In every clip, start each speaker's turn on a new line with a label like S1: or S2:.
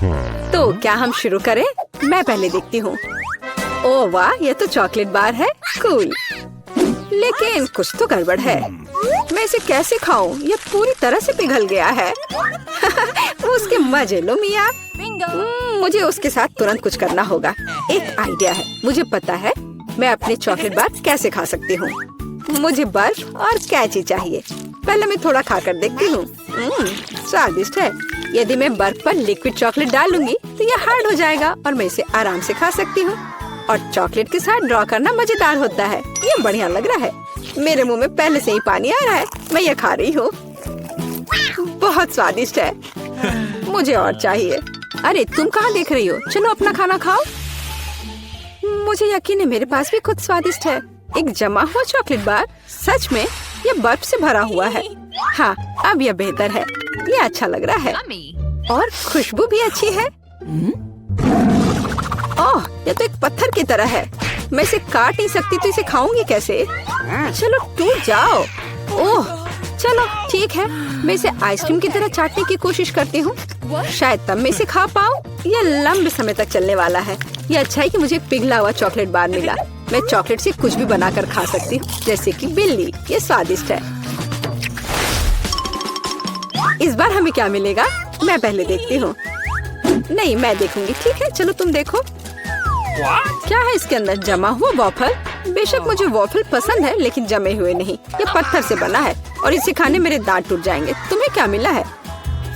S1: तो क्या हम शुरू करें? मैं पहले देखती हूँ। ओह वाह, ये तो चॉकलेट बार है। कूल। लेकिन कुछ तो गड़बड़ है। मैं इसे कैसे खाऊं? ये पूरी तरह से पिघल गया है। उसके मजे लो मिया। मुझे उसके साथ तुरंत कुछ करना होगा। एक आइडिया है। मुझे पता है मैं अपने चॉकलेट बार कैसे खा सकती हूँ। मुझे बर्फ और कैची चाहिए। पहले मैं थोड़ा खाकर देखती हूँ। स्वादिष्ट है। यदि मैं बर्फ पर लिक्विड चॉकलेट डालूंगी तो यह हार्ड हो जाएगा और मैं इसे आराम से खा सकती हूँ। और चॉकलेट के साथ ड्रॉ करना मजेदार होता है। ये बढ़िया लग रहा है। मेरे मुंह में पहले से ही पानी आ रहा है। मैं ये खा रही हूँ। बहुत स्वादिष्ट है। मुझे और चाहिए। अरे तुम कहाँ देख रही हो? चलो अपना खाना खाओ। मुझे यकीन है मेरे पास भी खुद स्वादिष्ट है। एक जमा हुआ चॉकलेट बार। सच में ये बर्फ से भरा हुआ है। हाँ, अब यह बेहतर है। ये अच्छा लग रहा है और खुशबू भी अच्छी है। ओह, ये तो एक पत्थर की तरह है। मैं इसे काट नहीं सकती तो इसे खाऊंगी कैसे? चलो टूट जाओ। ओह, चलो ठीक है। मैं इसे आइसक्रीम की तरह चाटने की कोशिश करती हूँ। शायद तब मैं इसे खा पाऊँ। यह लंबे समय तक चलने वाला है। ये अच्छा है कि मुझे पिघला हुआ चॉकलेट बार मिला। मैं चॉकलेट से कुछ भी बनाकर खा सकती हूँ, जैसे कि बिल्ली। ये स्वादिष्ट है। इस बार हमें क्या मिलेगा? मैं पहले देखती हूँ। नहीं, मैं देखूंगी। ठीक है, चलो तुम देखो। क्या है इसके अंदर? जमा हुआ वॉफल। बेशक मुझे वॉफल पसंद है, लेकिन जमे हुए नहीं। ये पत्थर से बना है और इसे खाने मेरे दांत टूट जाएंगे। तुम्हें क्या मिला है?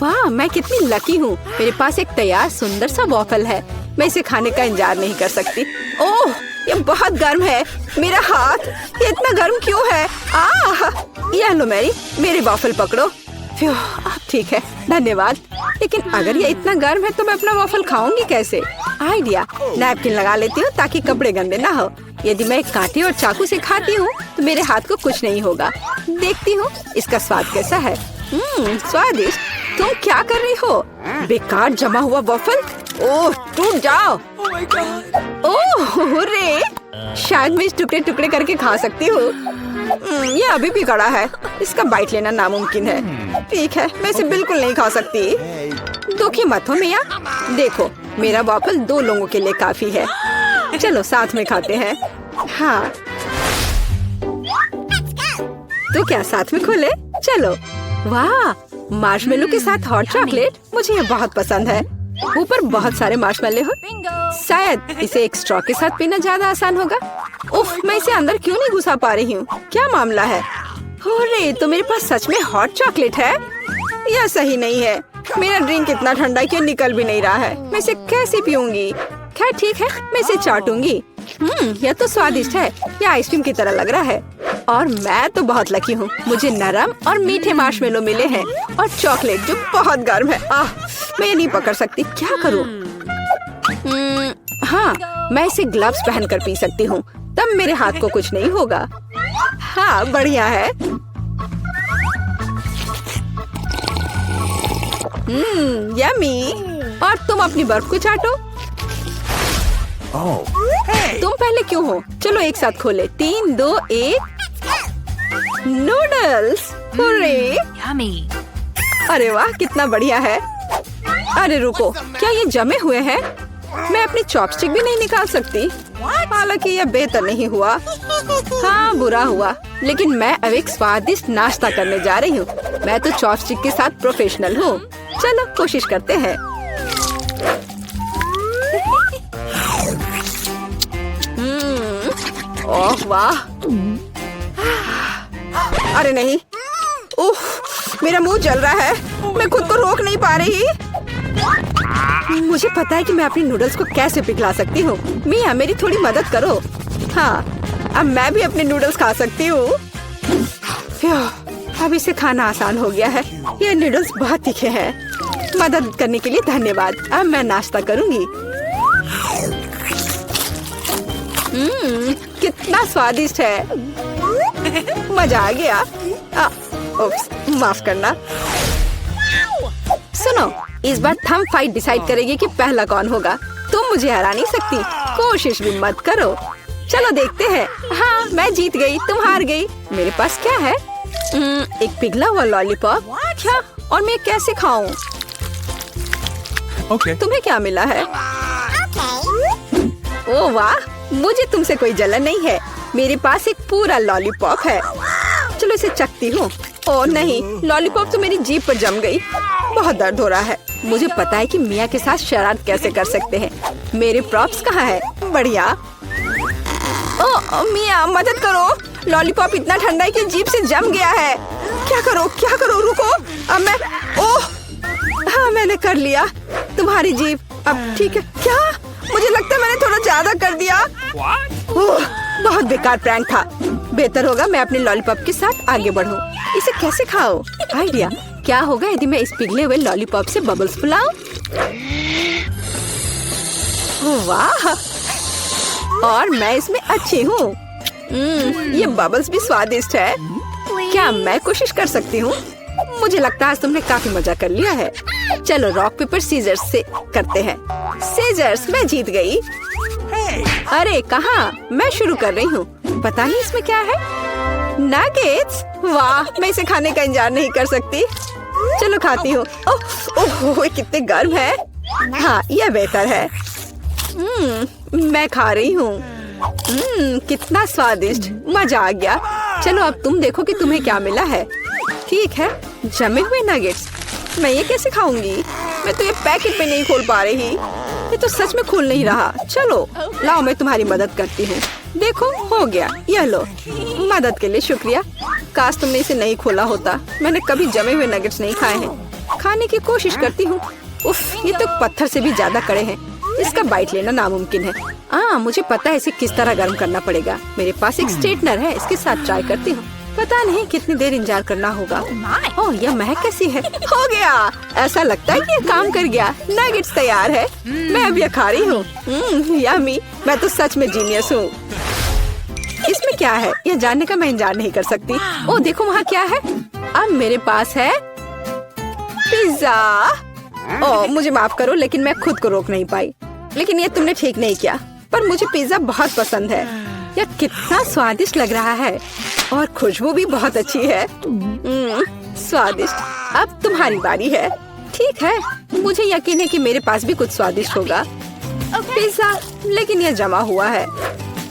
S1: वाह, मैं कितनी लकी हूँ। मेरे पास एक तैयार सुंदर सा वॉफल है। मैं इसे खाने का इंतजार नहीं कर सकती। ओह, ये बहुत गर्म है। मेरा हाथ ये इतना गर्म क्यों है? यह लो मैरी, मेरे वॉफल पकड़ो। ठीक है, धन्यवाद। लेकिन अगर ये इतना गर्म है तो मैं अपना वॉफल खाऊंगी कैसे? आइडिया, नैपकिन लगा लेती हूँ ताकि कपड़े गंदे ना हो। यदि मैं एक कांटे और चाकू से खाती हूँ तो मेरे हाथ को कुछ नहीं होगा। देखती हूँ इसका स्वाद कैसा है। स्वादिष्ट। तुम क्या कर रही हो? बेकार जमा हुआ वॉफल। ओह, टूट जाओ। ओह रे, शायद मैं इस टुकड़े टुकड़े करके खा सकती हूँ। ये अभी भी कड़ा है। इसका बाइट लेना नामुमकिन है। ठीक है, मैं इसे बिल्कुल नहीं खा सकती। दुखी मत हो मिया। देखो, मेरा वॉफल 2 लोगों के लिए काफी है। चलो साथ में खाते हैं। हाँ, तो क्या साथ में खोले? चलो। वाह, मार्शमेलो के साथ हॉट चॉकलेट। मुझे ये बहुत पसंद है। ऊपर बहुत सारे मार्शमेलो हो। शायद इसे एक स्ट्रॉ के साथ पीना ज्यादा आसान होगा। उफ, मैं इसे अंदर क्यों नहीं घुसा पा रही हूँ? क्या मामला है? अरे, तो मेरे पास सच में हॉट चॉकलेट है। यह सही नहीं है। मेरा ड्रिंक इतना ठंडा क्यों निकल भी नहीं रहा है? मैं इसे कैसे पीऊंगी? खैर ठीक है, मैं इसे चाटूंगी। यह तो स्वादिष्ट है। यह आइसक्रीम की तरह लग रहा है। और मैं तो बहुत लकी हूँ। मुझे नरम और मीठे मार्शमेलो मिले हैं और चॉकलेट जो बहुत गर्म है। मैं ये नहीं पकड़ सकती। क्या करूँ? हाँ, मैं इसे ग्लव्स पहनकर पी सकती हूँ। तब मेरे हाथ को कुछ नहीं होगा। हाँ, बढ़िया है। यम्मी। और तुम अपनी बर्फ को चाटो। तुम पहले क्यों हो? चलो एक साथ खोले। 3, 2, 1। नूडल्स। अरे वाह, कितना बढ़िया है। अरे रुको, क्या ये जमे हुए हैं? मैं अपनी चॉपस्टिक भी नहीं निकाल सकती। हालांकि यह बेहतर नहीं हुआ। हाँ, बुरा हुआ। लेकिन मैं अब एक स्वादिष्ट नाश्ता करने जा रही हूँ। मैं तो चॉपस्टिक के साथ प्रोफेशनल हूँ। चलो कोशिश करते हैं। ओह वाह। अरे नहीं, उफ, मेरा मुंह जल रहा है। मैं खुद को रोक नहीं पा रही। मुझे पता है कि मैं अपनी नूडल्स को कैसे पिघला सकती हूँ। मिया, मेरी थोड़ी मदद करो। हाँ, अब मैं भी अपने नूडल्स खा सकती हूँ। अब इसे खाना आसान हो गया है। ये नूडल्स बहुत तीखे हैं। मदद करने के लिए धन्यवाद। अब मैं नाश्ता करूँगी। कितना स्वादिष्ट है। मजा आ गया। उप्स, माफ करना। सुनो, इस बार थंब फाइट डिसाइड करेगी कि पहला कौन होगा। तुम मुझे हरा नहीं सकती। कोशिश भी मत करो। चलो देखते हैं। हाँ, मैं जीत गई, तुम हार गई। मेरे पास क्या है? एक पिघला हुआ लॉलीपॉप। क्या? और मैं कैसे खाऊं? तुम्हें क्या मिला है? ओह वाह, मुझे तुमसे कोई जलन नहीं है। मेरे पास एक पूरा लॉलीपॉप है। चलो इसे चखती हूँ। ओह नहीं, लॉलीपॉप तो मेरी जीभ पर जम गई। बहुत दर्द हो रहा है। मुझे पता है कि मिया के साथ शरारत कैसे कर सकते हैं। मेरे प्रॉप्स कहाँ है? बढ़िया। ओह मिया, मदद करो। लॉलीपॉप इतना ठंडा है कि जीभ से जम गया है। क्या करो, रुको। अब मैं, ओह हाँ, मैंने कर लिया। तुम्हारी जीभ अब ठीक है क्या? मुझे लगता है मैंने थोड़ा ज्यादा कर दिया। ओह, बहुत बेकार प्रैंक था। बेहतर होगा मैं अपने लॉलीपॉप के साथ आगे बढ़ूं। इसे कैसे खाओ? आइडिया। क्या होगा यदि मैं इस पिघले हुए लॉलीपॉप से बबल्स फुलाऊं? वाह, और मैं इसमें अच्छी हूँ। ये बबल्स भी स्वादिष्ट है। क्या मैं कोशिश कर सकती हूँ? मुझे लगता है आज तुमने काफी मजा कर लिया है। चलो रॉक पेपर सीजर्स से करते हैं। सीजर्स, मैं जीत गई। अरे कहाँ? मैं शुरू कर रही हूँ। पता नहीं इसमें क्या है। नगेट्स, वाह, मैं इसे खाने का इंतजार नहीं कर सकती। चलो खाती हूँ। ओह, कितने गर्म है। हाँ, यह बेहतर है। मैं खा रही हूँ। कितना स्वादिष्ट, मजा आ गया। चलो अब तुम देखो कि तुम्हें क्या मिला है। ठीक है, जमे हुए नगेट्स। मैं ये कैसे खाऊंगी? मैं तो ये पैकेट में नहीं खोल पा रही। ये तो सच में खुल नहीं रहा। चलो लाओ, मैं तुम्हारी मदद करती हूँ। देखो, हो गया। यह लो। मदद के लिए शुक्रिया। काश तुमने इसे नहीं खोला होता। मैंने कभी जमे हुए नगेट्स नहीं खाए हैं। खाने की कोशिश करती हूँ। उफ, ये तो पत्थर से भी ज्यादा कड़े हैं। इसका बाइट लेना नामुमकिन है। मुझे पता है इसे किस तरह गर्म करना पड़ेगा। मेरे पास एक स्ट्रेटनर है, इसके साथ ट्राई करती हूँ। पता नहीं कितनी देर इंतजार करना होगा। ओह, यह महक कैसी है। हो गया। ऐसा लगता है कि ये काम कर गया। नगेट्स तैयार है। मैं अब यह खा रही हूँ। यम्मी, मैं तो सच में जीनियस हूँ। इसमें क्या है यह जानने का मैं इंतजार नहीं कर सकती। ओह देखो, वहाँ क्या है। अब मेरे पास है पिज्जा। ओह मुझे माफ करो, लेकिन मैं खुद को रोक नहीं पाई। लेकिन ये तुमने ठीक नहीं किया। पर मुझे पिज्जा बहुत पसंद है। यह कितना स्वादिष्ट लग रहा है और खुशबू भी बहुत अच्छी है। स्वादिष्ट। अब तुम्हारी बारी है। ठीक है, मुझे यकीन है कि मेरे पास भी कुछ स्वादिष्ट होगा। पिज्जा, लेकिन यह जमा हुआ है।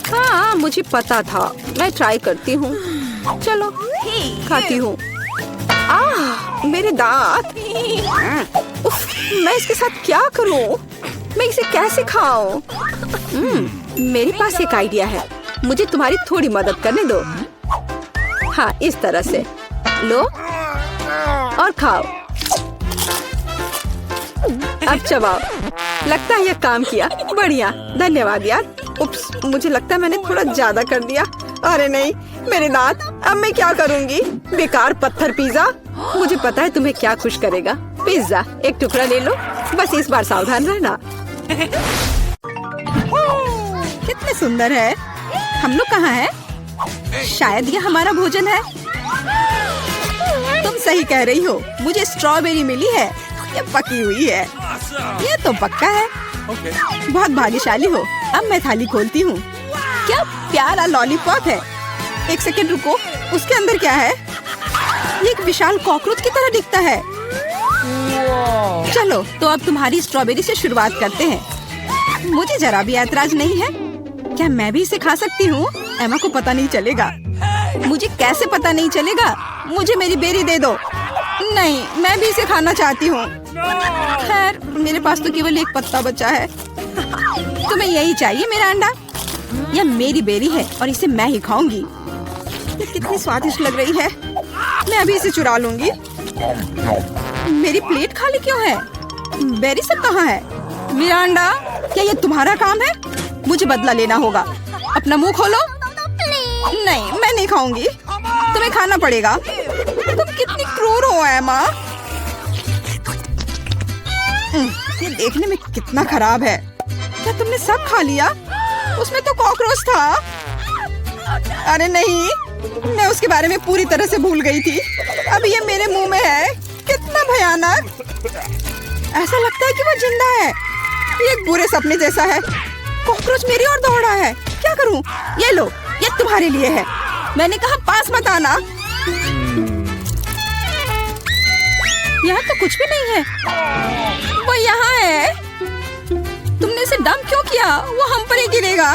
S1: हाँ, मुझे पता था। मैं ट्राई करती हूँ। चलो खाती हूँ। मेरे दांत। उफ, मैं इसके साथ क्या करूँ? मैं इसे कैसे खाऊं? मेरे पास एक आइडिया है। मुझे तुम्हारी थोड़ी मदद करने दो। हाँ, इस तरह से लो और खाओ। अब चबाओ। लगता है यह काम किया। बढ़िया, धन्यवाद यार। उप्स, मुझे लगता है मैंने थोड़ा ज्यादा कर दिया। अरे नहीं, मेरे दांत। अब मैं क्या करूँगी? बेकार पत्थर पिज्जा। मुझे पता है तुम्हें क्या खुश करेगा। पिज्जा, एक टुकड़ा ले लो। बस इस बार सावधान रहना। कितने सुंदर है। हम लोग कहाँ हैं? शायद ये हमारा भोजन है। तुम सही कह रही हो। मुझे स्ट्रॉबेरी मिली है। ये पकी हुई है। ये तो पक्का है। बहुत भाग्यशाली हो। अब मैं थाली खोलती हूँ। क्या प्यारा लॉलीपॉप है। एक सेकंड रुको, उसके अंदर क्या है? ये एक विशाल कॉकरोच की तरह दिखता है। चलो तो अब तुम्हारी स्ट्रॉबेरी से शुरुआत करते हैं। मुझे जरा भी ऐतराज नहीं है। क्या मैं भी इसे खा सकती हूँ? एमा को पता नहीं चलेगा। मुझे कैसे पता नहीं चलेगा? मुझे मेरी बेरी दे दो। नहीं, मैं भी इसे खाना चाहती हूँ। खैर, मेरे पास तो केवल एक पत्ता बचा है। तुम्हें यही चाहिए मेरा अंडा? यह मेरी बेरी है और इसे मैं ही खाऊंगी। ये कितनी स्वादिष्ट लग रही है। मैं अभी इसे चुरा लूंगी। मेरी प्लेट खाली क्यों है? बेरी सब कहाँ है? मेरा अंडा, क्या ये तुम्हारा काम है? मुझे बदला लेना होगा। अपना मुंह खोलो। नहीं, मैं नहीं खाऊंगी। तुम्हें खाना पड़ेगा। तुम कितनी क्रूर हो एमा। ये देखने में कितना खराब है। क्या तुमने सब खा लिया? उसमें तो कॉकरोच था। अरे नहीं, मैं उसके बारे में पूरी तरह से भूल गई थी। अब ये मेरे मुंह में है। कितना भयानक। ऐसा लगता है कि वो जिंदा है। ये एक बुरे सपने जैसा है। कॉकरोच मेरी ओर दौड़ा है। क्या करूं? ये लो, ये तुम्हारे लिए है। मैंने कहा पास मत आना। यहाँ तो कुछ भी नहीं है। वो यहाँ है। तुमने इसे डंप क्यों किया? वो हम पर ही गिरेगा।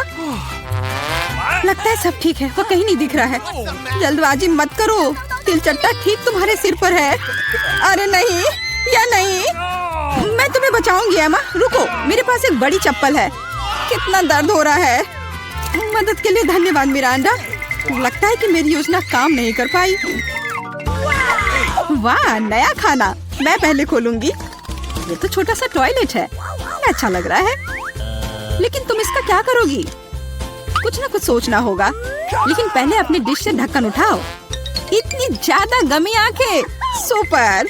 S1: लगता है सब ठीक है। वो कहीं नहीं दिख रहा है। जल्दबाजी मत करो, तिलचट्टा ठीक तुम्हारे सिर पर है। अरे नहीं, या नहीं, मैं तुम्हें बचाऊंगी एमा। रुको, मेरे पास एक बड़ी चप्पल है। कितना दर्द हो रहा है। मदद के लिए धन्यवाद मिरांडा। लगता है कि मेरी योजना काम नहीं कर पाई। वाह, नया खाना। मैं पहले खोलूंगी। ये तो छोटा सा टॉयलेट है। अच्छा लग रहा है, लेकिन तुम इसका क्या करोगी? कुछ ना कुछ सोचना होगा। लेकिन पहले अपनी डिश से ढक्कन उठाओ। इतनी ज्यादा गमी आंखें। सुपर,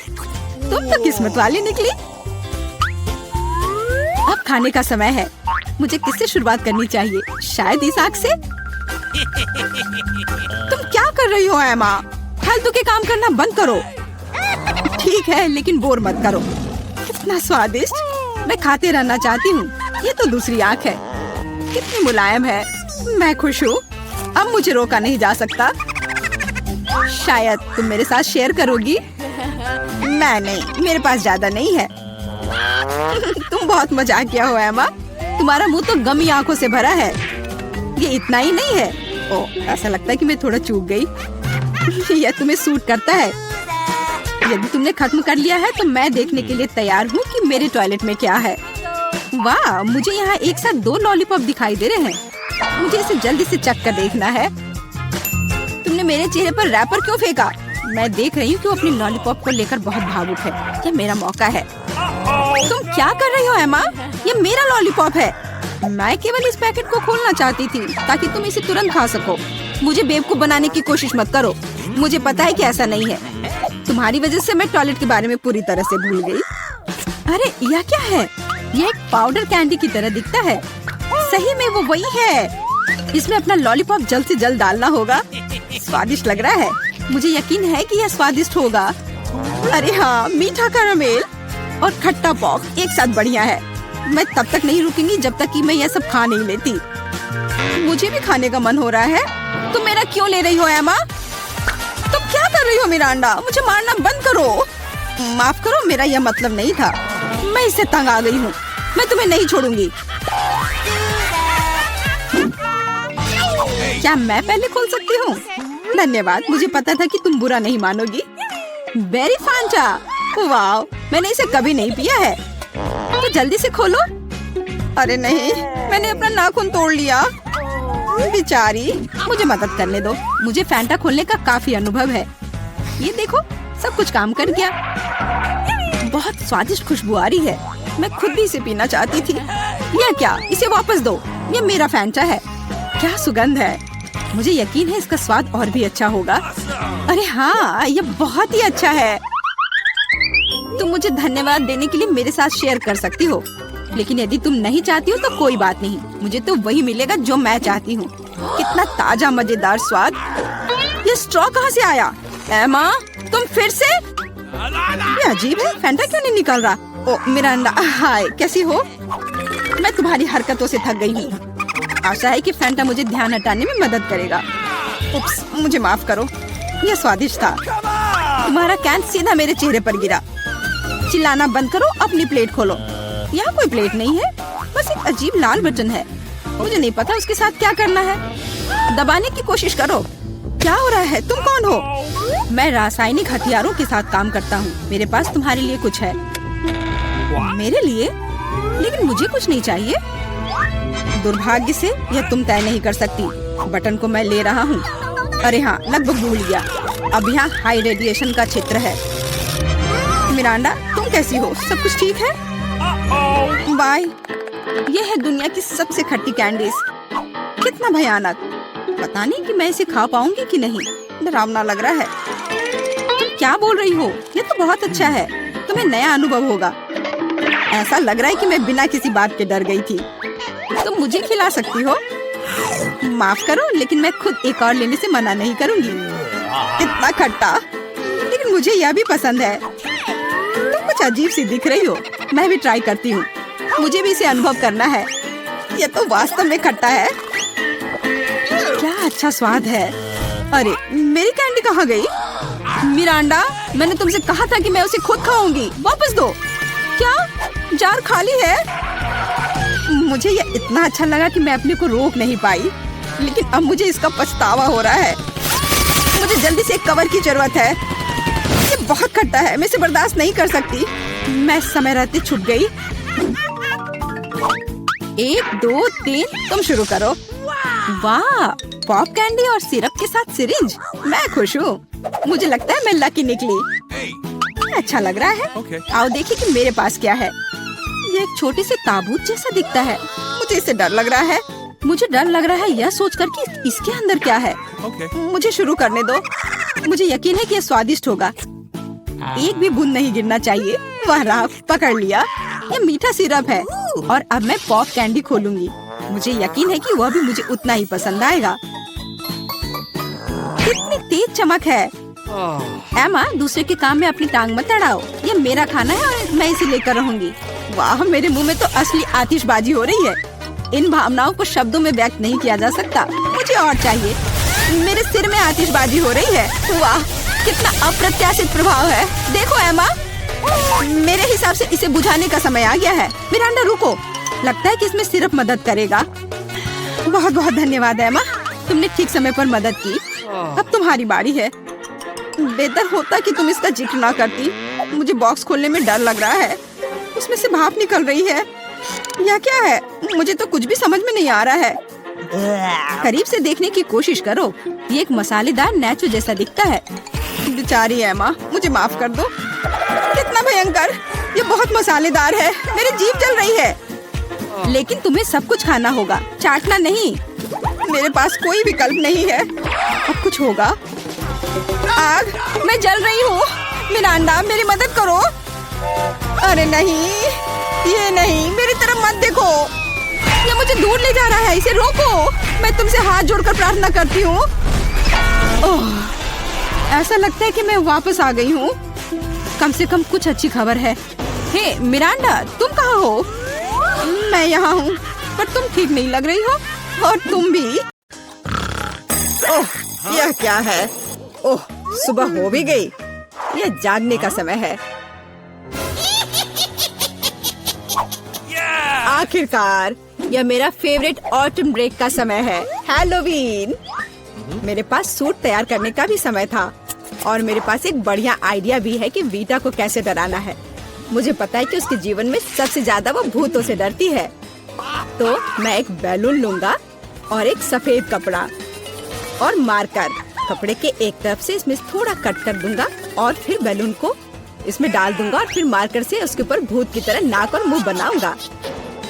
S1: तुम तो किस्मत वाली निकली। अब खाने का समय है। मुझे किससे शुरुआत करनी चाहिए? शायद इस आग से। तुम क्या कर रही हो एमा? फालतू के काम करना बंद करो। ठीक है, लेकिन बोर मत करो। कितना स्वादिष्ट। मैं खाते रहना चाहती हूँ। ये तो दूसरी आंख है। कितनी मुलायम है। मैं खुश हूँ। अब मुझे रोका नहीं जा सकता। शायद तुम मेरे साथ शेयर करोगी। मैं नहीं, मेरे पास ज्यादा नहीं है। तुम बहुत मजाकिया हो एमा। तुम्हारा मुंह तो गमी आंखों से भरा है। ये इतना ही नहीं है। ओह, ऐसा लगता है कि मैं थोड़ा चूक गई। यह तुम्हें सूट करता है। यदि तुमने खत्म कर लिया है तो मैं देखने के लिए तैयार हूँ कि मेरे टॉयलेट में क्या है। वाह, मुझे यहाँ एक साथ 2 लॉलीपॉप दिखाई दे रहे हैं। मुझे इसे जल्दी से चख कर देखना है। तुमने मेरे चेहरे पर रैपर क्यों फेंका? मैं देख रही हूँ कि वो अपनी लॉलीपॉप को लेकर बहुत भावुक है। यह मेरा मौका है। तुम क्या कर रही हो एमा? ये मेरा लॉलीपॉप है। मैं केवल इस पैकेट को खोलना चाहती थी ताकि तुम इसे तुरंत खा सको। मुझे बेवकूफ बनाने की कोशिश मत करो। मुझे पता है कि ऐसा नहीं है। तुम्हारी वजह से मैं टॉयलेट के बारे में पूरी तरह से भूल गई। अरे यह क्या है? यह एक पाउडर कैंडी की तरह दिखता है। सही में वो वही है। इसमें अपना लॉलीपॉप जल्द से जल्द डालना होगा। स्वादिष्ट लग रहा है। मुझे यकीन है कि यह स्वादिष्ट होगा। अरे हाँ, मीठा कैरामेल और खट्टा पॉप एक साथ बढ़िया है। मैं तब तक नहीं रुकूंगी जब तक कि मैं यह सब खा नहीं लेती। मुझे भी खाने का मन हो रहा है। तुम मेरा क्यों ले रही हो एमा? तुम क्या कर रही हो मिरांडा? मुझे मारना बंद करो। माफ करो, मेरा यह मतलब नहीं था। मैं इससे तंग आ गई हूँ। मैं तुम्हें नहीं छोड़ूंगी। क्या मैं पहले खोल सकती हूँ? धन्यवाद, मुझे पता था कि तुम बुरा नहीं मानोगी। बेरी फांटा, वाह, मैंने इसे कभी नहीं पिया है। तो जल्दी से खोलो। अरे नहीं, मैंने अपना नाखून तोड़ लिया। बेचारी, मुझे मदद करने दो। मुझे फैंटा खोलने का काफी अनुभव है। ये देखो, सब कुछ काम कर गया। बहुत स्वादिष्ट खुशबू आ रही है। मैं खुद भी इसे पीना चाहती थी। यह क्या? इसे वापस दो। ये मेरा फैंटा है। क्या सुगंध है। मुझे यकीन है इसका स्वाद और भी अच्छा होगा। अरे हाँ, ये बहुत ही अच्छा है। तुम मुझे धन्यवाद देने के लिए मेरे साथ शेयर कर सकती हो, लेकिन यदि तुम नहीं चाहती हो तो कोई बात नहीं। मुझे तो वही मिलेगा जो मैं चाहती हूँ। कितना ताजा मजेदार स्वाद। ये स्ट्रॉ कहाँ से आया? एमा, तुम फिर से? ये अजीब है। फैंटा क्यों नहीं निकल रहा? ओ मिरांडा, हाय, कैसी हो? मैं तुम्हारी हरकतों से थक गई हूँ। आशा है कि फैंटा मुझे ध्यान हटाने में मदद करेगा। उप्स, मुझे माफ करो। यह स्वादिष्ट था। तुम्हारा कैन सीधा मेरे चेहरे पर गिरा। चिल्लाना बंद करो, अपनी प्लेट खोलो। यहाँ कोई प्लेट नहीं है, बस एक अजीब लाल बटन है। मुझे नहीं पता उसके साथ क्या करना है। दबाने की कोशिश करो। क्या हो रहा है? तुम कौन हो? मैं रासायनिक हथियारों के साथ काम करता हूँ। मेरे पास तुम्हारे लिए कुछ है। मेरे लिए? लेकिन मुझे कुछ नहीं चाहिए। दुर्भाग्य से यह तुम तय नहीं कर सकती। बटन को मैं ले रहा हूँ। अरे हाँ, लगभग भूल गया। अब यहाँ हाई रेडिएशन का क्षेत्र है। मिरांडा, तुम कैसी हो? सब कुछ ठीक है? बाय। यह है दुनिया की सबसे खट्टी कैंडीज। कितना भयानक। पता नहीं कि मैं इसे खा पाऊंगी कि नहीं। डरावना लग रहा है। तुम क्या बोल रही हो? ये तो बहुत अच्छा है। तुम्हें नया अनुभव होगा। ऐसा लग रहा है कि मैं बिना किसी बात के डर गई थी। तुम मुझे खिला सकती हो। माफ करो, लेकिन मैं खुद एक और लेने से मना नहीं करूंगी। इतना खट्टा, लेकिन मुझे यह भी पसंद है। तुम कुछ अजीब सी दिख रही हो। मैं भी ट्राई करती हूँ। मुझे भी इसे अनुभव करना है। यह तो वास्तव में खट्टा है। क्या अच्छा स्वाद है। अरे, मेरी कैंडी कहाँ गई? मिरांडा, मैंने तुमसे कहा था कि मैं उसे खुद खाऊंगी। वापस दो। क्या जार खाली है? मुझे ये इतना अच्छा लगा कि मैं अपने को रोक नहीं पाई, लेकिन अब मुझे इसका पछतावा हो रहा है। मुझे जल्दी से एक कवर की जरूरत है। ये बहुत खट्टा है, मैं इसे बर्दाश्त नहीं कर सकती। मैं समय रहते छुप गई। 1 2 3 तुम शुरू करो। वाह, पॉप कैंडी और सिरप के साथ सिरिंज। मैं खुश हूँ। मुझे लगता है मैं लकी निकली। अच्छा लग रहा है। आओ देखिए कि मेरे पास क्या है। ये एक छोटे से ताबूत जैसा दिखता है। मुझे इससे डर लग रहा है। मुझे डर लग रहा है यह सोचकर कि इसके अंदर क्या है। मुझे शुरू करने दो। मुझे यकीन है कि यह स्वादिष्ट होगा। एक भी बूंद नहीं गिरना चाहिए। वाह रहा, पकड़ लिया। ये मीठा सिरप है और अब मैं पॉप कैंडी खोलूंगी। मुझे यकीन है कि वह भी मुझे उतना ही पसंद आएगा। कितनी तेज चमक है। एमा, दूसरे के काम में अपनी टांग मत अड़ाओ। ये मेरा खाना है और मैं इसे लेकर रहूंगी। वाह, मेरे मुंह में तो असली आतिशबाजी हो रही है। इन भावनाओं को शब्दों में व्यक्त नहीं किया जा सकता। मुझे और चाहिए। मेरे सिर में आतिशबाजी हो रही है। वाह, कितना अप्रत्याशित प्रभाव है। देखो एमा, मेरे हिसाब से इसे बुझाने का समय आ गया है। मिरांडा रुको, लगता है कि इसमें सिर्फ मदद करेगा। बहुत बहुत धन्यवाद एमा, तुमने ठीक समय पर मदद की। अब तुम्हारी बारी है। बेहतर होता कि तुम इसका जिक्र ना करती। मुझे बॉक्स खोलने में डर लग रहा है। उसमें से भाप निकल रही है। यह क्या है? मुझे तो कुछ भी समझ में नहीं आ रहा है। करीब से देखने की कोशिश करो। ये एक मसालेदार नेचो जैसा दिखता है। बेचारी एमा, मुझे माफ कर दो। कितना भयंकर! ये बहुत मसालेदार है। मेरी जीभ जल रही है। लेकिन तुम्हें सब कुछ खाना होगा, चाटना नहीं। मेरे पास कोई विकल्प नहीं है। अब कुछ होगा। आग, मैं जल रही हूँ। मिरांडा, मेरी मदद करो। अरे नहीं, ये नहीं, मेरी तरफ मत देखो। ये मुझे दूर ले जा रहा है। इसे रोको। मैं तुमसे हाथ जोड़कर प्रार्थना करती हूँ। ऐसा लगता है कि मैं वापस आ गई हूँ। कम से कम कुछ अच्छी खबर है। हे मिरांडा, तुम कहाँ हो? मैं यहाँ हूँ, पर तुम ठीक नहीं लग रही हो। और तुम भी। ओह, यह क्या है? ओह, सुबह हो भी गई। यह जागने का समय है। आखिरकार, यह मेरा फेवरेट ऑटम ब्रेक का समय है। हैलोवीन। मेरे पास सूट तैयार करने का भी समय था और मेरे पास एक बढ़िया आइडिया भी है कि वीटा को कैसे डराना है। मुझे पता है कि उसके जीवन में सबसे ज्यादा वो भूतों से डरती है। तो मैं एक बैलून लूंगा और एक सफेद कपड़ा और मार्कर। कपड़े के एक तरफ से इसमें थोड़ा कट कर दूंगा और फिर बैलून को इसमें डाल दूंगा और फिर मार्कर से उसके ऊपर भूत की तरह नाक और मुंह बनाऊंगा।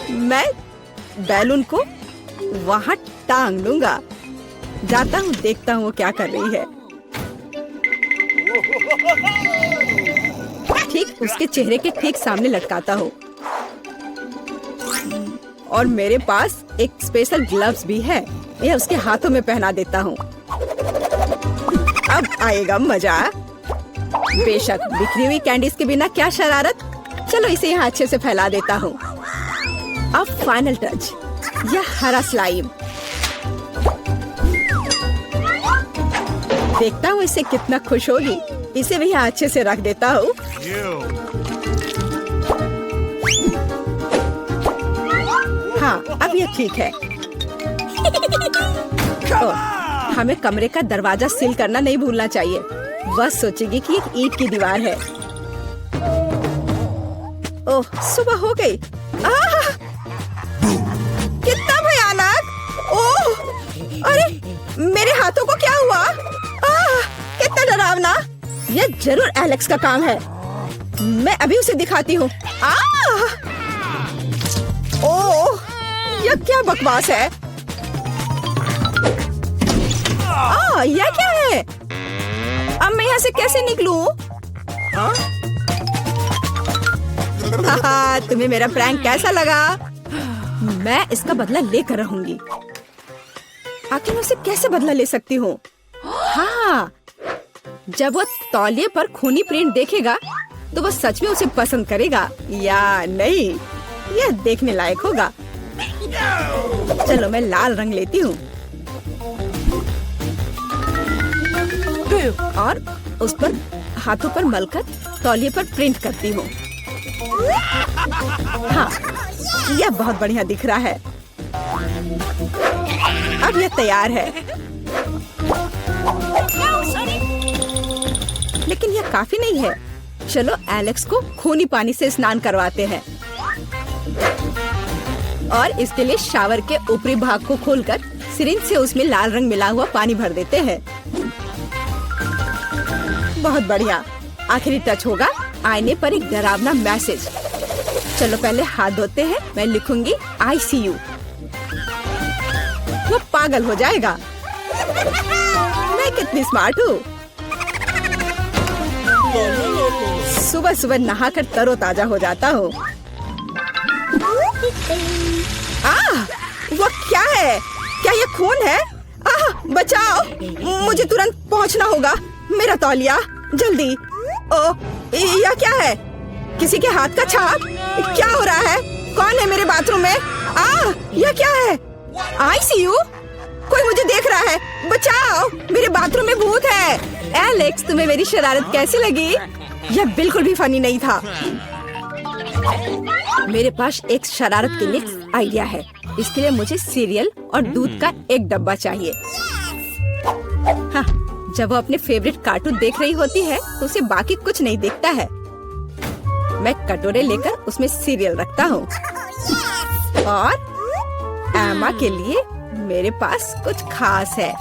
S1: मैं बैलून को वहाँ टांग लूंगा। जाता हूँ, देखता हूँ वो क्या कर रही है। ठीक उसके चेहरे के ठीक सामने लटकाता हूँ। और मेरे पास एक स्पेशल ग्लव्स भी है। यह उसके हाथों में पहना देता हूँ। अब आएगा मजा। बेशक, बिखरी हुई कैंडीज के बिना क्या शरारत। चलो इसे यहाँ अच्छे से फैला देता हूँ। अब फाइनल टच, यह हरा स्लाइम। देखता हूँ इसे कितना खुश होगी। इसे भी यहाँ अच्छे से रख देता हूँ। हाँ, अब ये ठीक है। हमें कमरे का दरवाजा सील करना नहीं भूलना चाहिए। वह सोचेगी कि एक ईंट की दीवार है। ओह, सुबह हो गई। कितना भयानक! ओह, अरे मेरे हाथों को क्या हुआ? कितना डरावना! यह जरूर एलेक्स का काम है। मैं अभी उसे दिखाती हूँ। ओह, यह क्या बकवास है? यह क्या है? अब मैं यहाँ से कैसे निकलूं? तुम्हें मेरा प्रैंक कैसा लगा? मैं इसका बदला लेकर रहूंगी। आखिर मैं उसे कैसे बदला ले सकती हूँ? हाँ, जब वो तौलिए पर खूनी प्रिंट देखेगा तो वो सच में उसे पसंद करेगा या नहीं, यह देखने लायक होगा। चलो मैं लाल रंग लेती हूँ और उस पर हाथों पर मलकर तौलिए पर प्रिंट करती हूँ। हाँ, यह बहुत बढ़िया दिख रहा है। अब यह तैयार है। लेकिन यह काफी नहीं है। चलो एलेक्स को खूनी पानी से स्नान करवाते हैं और इसके लिए शावर के ऊपरी भाग को खोलकर सिरिंज से उसमें लाल रंग मिला हुआ पानी भर देते हैं। बहुत बढ़िया। आखिरी टच होगा आईने पर एक डरावना मैसेज। चलो पहले हाथ धोते हैं। मैं लिखूंगी ICU। वो पागल हो जाएगा। मैं कितनी स्मार्ट हूँ। सुबह सुबह नहाकर तरोताजा हो जाता हूँ। वो क्या है? क्या ये खून है? बचाओ, मुझे तुरंत पहुँचना होगा। मेरा तौलिया, जल्दी। ओ, यह क्या है? किसी के हाथ का छाप? क्या हो रहा है? कौन है मेरे बाथरूम में? यह क्या है? ICU? कोई मुझे देख रहा है। बचाओ, मेरे बाथरूम में भूत है। एलेक्स, तुम्हें मेरी शरारत कैसी लगी? यह बिल्कुल भी फनी नहीं था। मेरे पास एक शरारत के लिए आइडिया है। इसके लिए मुझे सीरियल और दूध का एक डब्बा चाहिए। हाँ, जब वो अपने फेवरेट कार्टून देख रही होती है तो उसे बाकी कुछ नहीं दिखता है। मैं कटोरे लेकर उसमें सीरियल रखता हूँ और एमा के लिए मेरे पास कुछ खास है।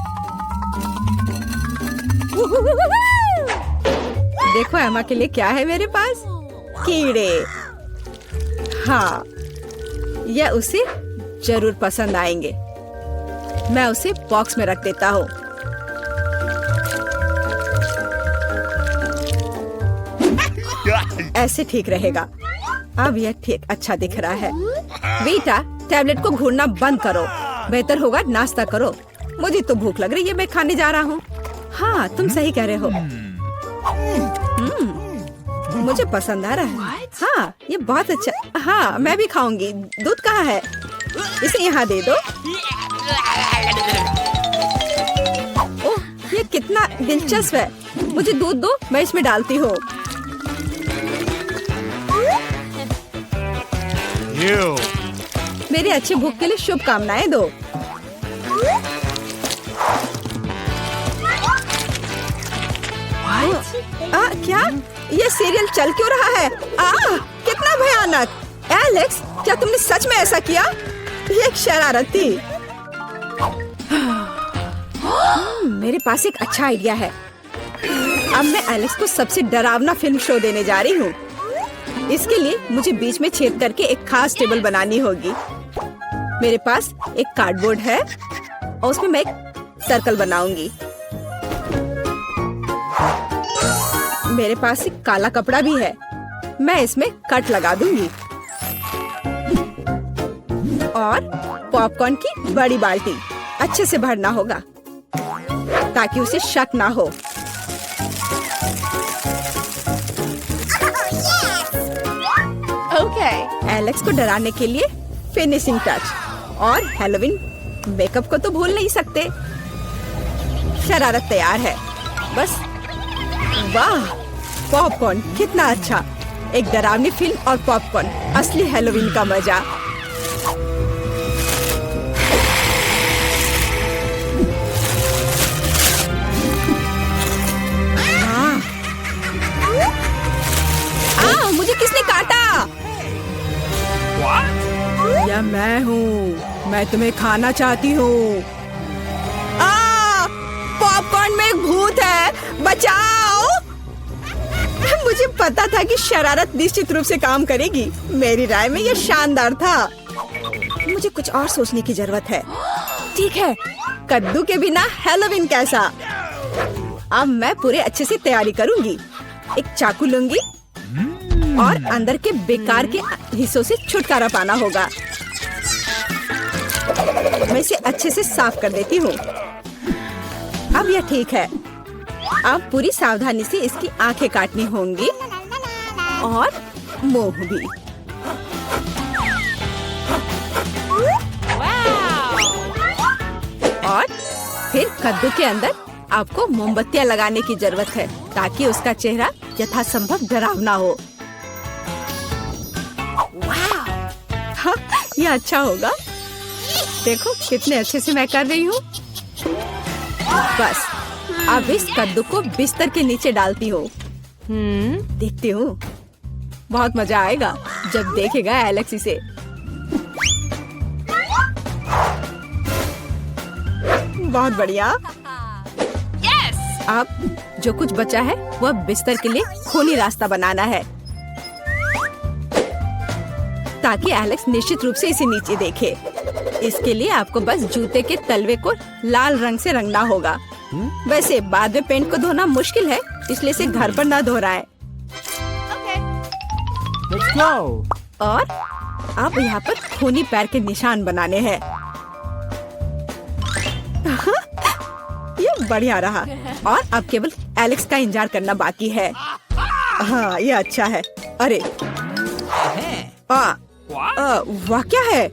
S1: देखो एमा के लिए क्या है मेरे पास? कीड़े। हाँ, यह उसे जरूर पसंद आएंगे। मैं उसे बॉक्स में रख देता हूँ। ऐसे ठीक रहेगा। अब यह ठीक अच्छा दिख रहा है। बेटा, टैबलेट को घूरना बंद करो। बेहतर होगा नाश्ता करो। मुझे तो भूख लग रही है। मैं खाने जा रहा हूँ। हाँ, तुम सही कह रहे हो। मुझे पसंद आ रहा है। हाँ, ये बहुत अच्छा। हाँ, मैं भी खाऊंगी। दूध कहाँ है? इसे यहाँ दे दो। ओह, ये कितना दिलचस्प है। मुझे दूध दो, मैं इसमें डालती हूँ। मेरे अच्छे भूख के लिए शुभकामनाएं दो। क्या? ये सीरियल चल क्यों रहा है? कितना भयानक। एलेक्स, क्या तुमने सच में ऐसा किया? ये एक शरारत थी। मेरे पास एक अच्छा आइडिया है। अब मैं एलेक्स को सबसे डरावना फिल्म शो देने जा रही हूँ। इसके लिए मुझे बीच में छेद करके एक खास टेबल बनानी होगी। मेरे पास एक कार्डबोर्ड है और उसमें मैं एक सर्कल बनाऊंगी। मेरे पास एक काला कपड़ा भी है। मैं इसमें कट लगा दूंगी और पॉपकॉर्न की बड़ी बाल्टी अच्छे से भरना होगा ताकि उसे शक ना हो। एलेक्स को डराने के लिए फिनिशिंग टच और हैलोवीन मेकअप को तो भूल नहीं सकते। शरारत तैयार है। बस। वाह, पॉपकॉर्न कितना अच्छा। एक डरावनी फिल्म और पॉपकॉर्न, असली हैलोवीन का मजा। मुझे किसने काटा? या मैं हूँ। मैं तुम्हें खाना चाहती हूँ। पॉपकॉर्न में एक भूत है। बचाओ। मुझे पता था कि शरारत निश्चित रूप से काम करेगी। मेरी राय में यह शानदार था। मुझे कुछ और सोचने की जरूरत है। ठीक है, कद्दू के बिना हैलोवीन कैसा? अब मैं पूरे अच्छे से तैयारी करूंगी। एक चाकू लूंगी और अंदर के बेकार के हिस्सों से छुटकारा पाना होगा। मैं इसे अच्छे से साफ कर देती हूँ। अब यह ठीक है। अब पूरी सावधानी से इसकी आंखें काटनी होंगी और मुंह भी। और फिर कद्दू के अंदर आपको मोमबत्तियां लगाने की जरूरत है ताकि उसका चेहरा यथासंभव डरावना हो। हाँ, ये अच्छा होगा। देखो कितने अच्छे से मैं कर रही हूँ। बस अब इस कद्दू को बिस्तर के नीचे डालती हूँ। देखती हूँ, बहुत मजा आएगा जब देखेगा एलेक्स इसे। बहुत बढ़िया। अब जो कुछ बचा है वह बिस्तर के लिए खूनी रास्ता बनाना है, ताकि एलेक्स निश्चित रूप से इसे नीचे देखे। इसके लिए आपको बस जूते के तलवे को लाल रंग से रंगना होगा। वैसे बाद में पेंट को धोना मुश्किल है, इसलिए इसे घर पर ना दोहराएं।
S2: Let's go.
S1: और अब यहाँ पर खूनी पैर के निशान बनाने हैं। ये बढ़िया रहा। और अब केवल एलेक्स का इंतजार करना बाकी है। हाँ, ये अच्छा है। अरे वाह, क्या है?